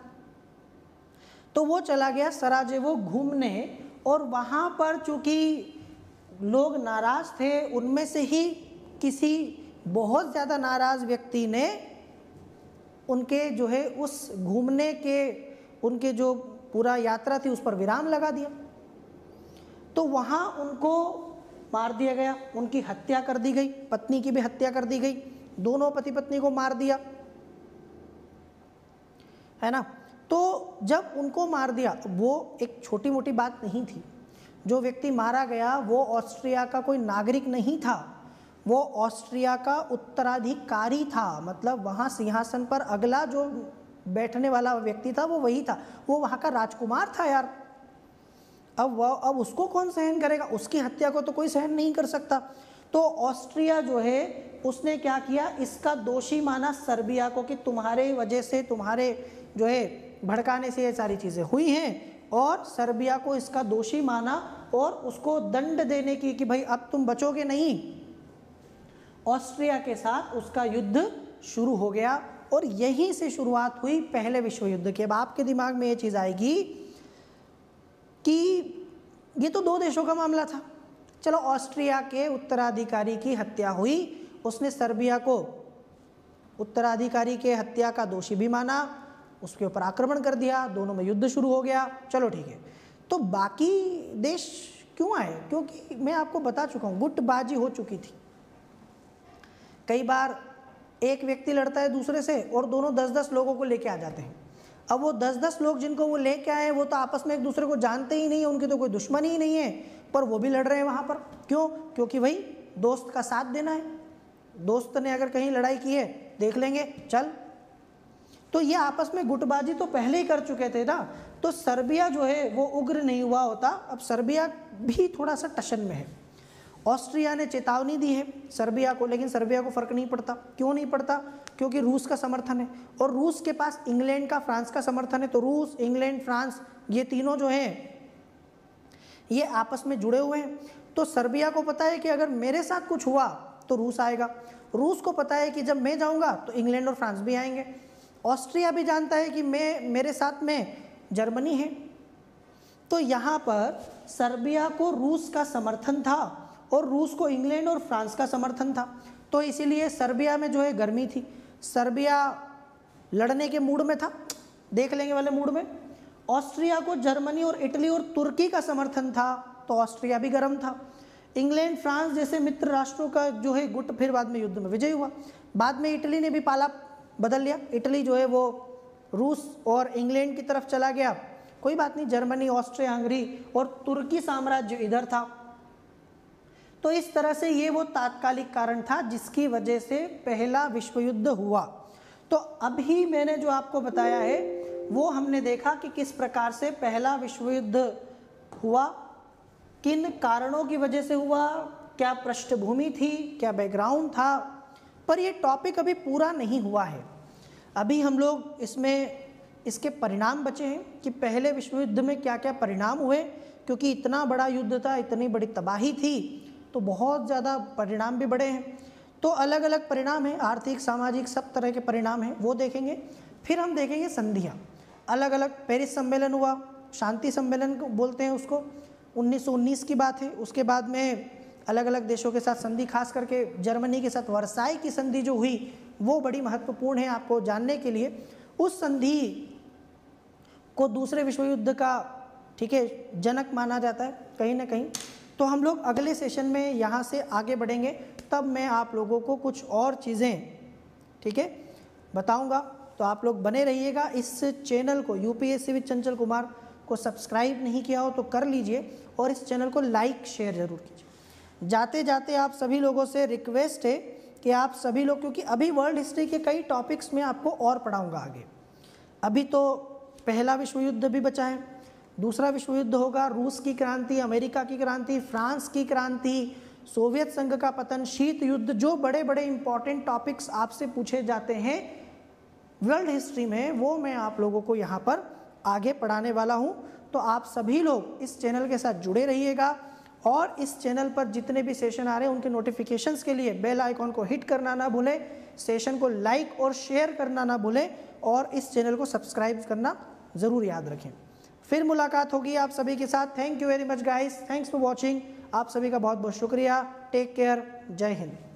तो वो चला गया सराजेवो घूमने। और वहाँ पर चूँकि लोग नाराज़ थे, उनमें से ही किसी बहुत ज़्यादा नाराज़ व्यक्ति ने उनके जो है उस घूमने के, उनके जो पूरा यात्रा थी उस पर विराम लगा दिया। तो वहाँ उनको मार दिया गया, उनकी हत्या कर दी गई, पत्नी की भी हत्या कर दी गई, दोनों पति पत्नी को मार दिया, है ना। तो जब उनको मार दिया, वो एक छोटी मोटी बात नहीं थी। जो व्यक्ति मारा गया वो ऑस्ट्रिया का कोई नागरिक नहीं था, वो ऑस्ट्रिया का उत्तराधिकारी था। मतलब वहाँ सिंहासन पर अगला जो बैठने वाला व्यक्ति था वो वही था, वो वहाँ का राजकुमार था यार। अब उसको कौन सहन करेगा, उसकी हत्या को तो कोई सहन नहीं कर सकता। तो ऑस्ट्रिया जो है उसने क्या किया, इसका दोषी माना सर्बिया को कि तुम्हारे वजह से, तुम्हारे जो है भड़काने से ये सारी चीज़ें हुई हैं, और सर्बिया को इसका दोषी माना और उसको दंड देने की कि भाई अब तुम बचोगे नहीं। ऑस्ट्रिया के साथ उसका युद्ध शुरू हो गया और यहीं से शुरुआत हुई पहले विश्व युद्ध की। अब आपके दिमाग में ये चीज़ आएगी कि ये तो दो देशों का मामला था। चलो ऑस्ट्रिया के उत्तराधिकारी की हत्या हुई, उसने सर्बिया को उत्तराधिकारी के हत्या का दोषी भी माना, उसके ऊपर आक्रमण कर दिया, दोनों में युद्ध शुरू हो गया। चलो ठीक है, तो बाकी देश क्यों आए, क्योंकि मैं आपको बता चुका हूँ गुटबाजी हो चुकी थी। कई बार एक व्यक्ति लड़ता है दूसरे से और दोनों 10-10 लोगों को लेके आ जाते हैं। अब वो 10-10 लोग जिनको वो लेके आए वो तो आपस में एक दूसरे को जानते ही नहीं है, उनकी तो कोई दुश्मनी ही नहीं है, पर वो भी लड़ रहे हैं वहाँ पर। क्यों? क्योंकि भाई दोस्त का साथ देना है। दोस्त ने अगर कहीं लड़ाई की है, देख लेंगे चल। तो ये आपस में गुटबाजी तो पहले ही कर चुके थे ना। तो सर्बिया जो है वो उग्र नहीं हुआ होता। अब सर्बिया भी थोड़ा सा टशन में है। ऑस्ट्रिया ने चेतावनी दी है सर्बिया को, लेकिन सर्बिया को फ़र्क नहीं पड़ता। क्यों नहीं पड़ता? क्योंकि रूस का समर्थन है, और रूस के पास इंग्लैंड का, फ्रांस का समर्थन है। तो रूस, इंग्लैंड, फ्रांस, ये तीनों जो हैं ये आपस में जुड़े हुए हैं। तो सर्बिया को पता है कि अगर मेरे साथ कुछ हुआ तो रूस आएगा। रूस को पता है कि जब मैं जाऊंगा तो इंग्लैंड और फ्रांस भी आएंगे। ऑस्ट्रिया भी जानता है कि मेरे साथ में जर्मनी है। तो यहाँ पर सर्बिया को रूस का समर्थन था और रूस को इंग्लैंड और फ्रांस का समर्थन था। तो इसीलिए सर्बिया में जो है गर्मी थी। सर्बिया लड़ने के मूड में था, देख लेंगे वाले मूड में। ऑस्ट्रिया को जर्मनी और इटली और तुर्की का समर्थन था, तो ऑस्ट्रिया भी गर्म था। इंग्लैंड, फ्रांस जैसे मित्र राष्ट्रों का जो है गुट फिर बाद में युद्ध में विजय हुआ। बाद में इटली ने भी पाला बदल लिया, इटली जो है वो रूस और इंग्लैंड की तरफ चला गया। कोई बात नहीं, जर्मनी, ऑस्ट्रिया हंगरी और तुर्की साम्राज्य इधर था। तो इस तरह से ये वो तात्कालिक कारण था जिसकी वजह से पहला विश्व युद्ध हुआ। तो अभी मैंने जो आपको बताया है वो हमने देखा कि किस प्रकार से पहला विश्व युद्ध हुआ, किन कारणों की वजह से हुआ, क्या पृष्ठभूमि थी, क्या बैकग्राउंड था। पर ये टॉपिक अभी पूरा नहीं हुआ है, अभी हम लोग इसमें इसके परिणाम बचे हैं कि पहले विश्व युद्ध में क्या क्या परिणाम हुए, क्योंकि इतना बड़ा युद्ध था, इतनी बड़ी तबाही थी, तो बहुत ज़्यादा परिणाम भी बड़े हैं। तो अलग अलग परिणाम हैं, आर्थिक, सामाजिक, सब तरह के परिणाम हैं, वो देखेंगे। फिर हम देखेंगे संधियाँ, अलग अलग। पेरिस सम्मेलन हुआ, शांति सम्मेलन बोलते हैं उसको, 1919 की बात है। उसके बाद में अलग अलग देशों के साथ संधि, खास करके जर्मनी के साथ वर्साई की संधि जो हुई वो बड़ी महत्वपूर्ण है आपको जानने के लिए। उस संधि को दूसरे विश्व युद्ध का, ठीक है, जनक माना जाता है कहीं ना कहीं। तो हम लोग अगले सेशन में यहाँ से आगे बढ़ेंगे, तब मैं आप लोगों को कुछ और चीज़ें, ठीक है, बताऊँगा। तो आप लोग बने रहिएगा। इस चैनल को, यूपीएससी विद चंचल कुमार को सब्सक्राइब नहीं किया हो तो कर लीजिए, और इस चैनल को लाइक शेयर ज़रूर कीजिए। जाते जाते आप सभी लोगों से रिक्वेस्ट है कि आप सभी लोग, क्योंकि अभी वर्ल्ड हिस्ट्री के कई टॉपिक्स में आपको और पढ़ाऊँगा आगे। अभी तो पहला विश्व युद्ध भी बचा है, दूसरा विश्व युद्ध होगा, रूस की क्रांति, अमेरिका की क्रांति, फ्रांस की क्रांति, सोवियत संघ का पतन, शीत युद्ध, जो बड़े बड़े इंपॉर्टेंट टॉपिक्स आपसे पूछे जाते हैं वर्ल्ड हिस्ट्री में, वो मैं आप लोगों को यहाँ पर आगे पढ़ाने वाला हूँ। तो आप सभी लोग इस चैनल के साथ जुड़े रहिएगा, और इस चैनल पर जितने भी सेशन आ रहे हैं उनके नोटिफिकेशंस के लिए बेल आइकॉन को हिट करना ना भूलें, सेशन को लाइक और शेयर करना ना भूलें, और इस चैनल को सब्सक्राइब करना ज़रूर याद रखें। फिर मुलाकात होगी आप सभी के साथ। Thank you very much guys, thanks for watching. आप सभी का बहुत बहुत शुक्रिया। टेक केयर, जय हिंद।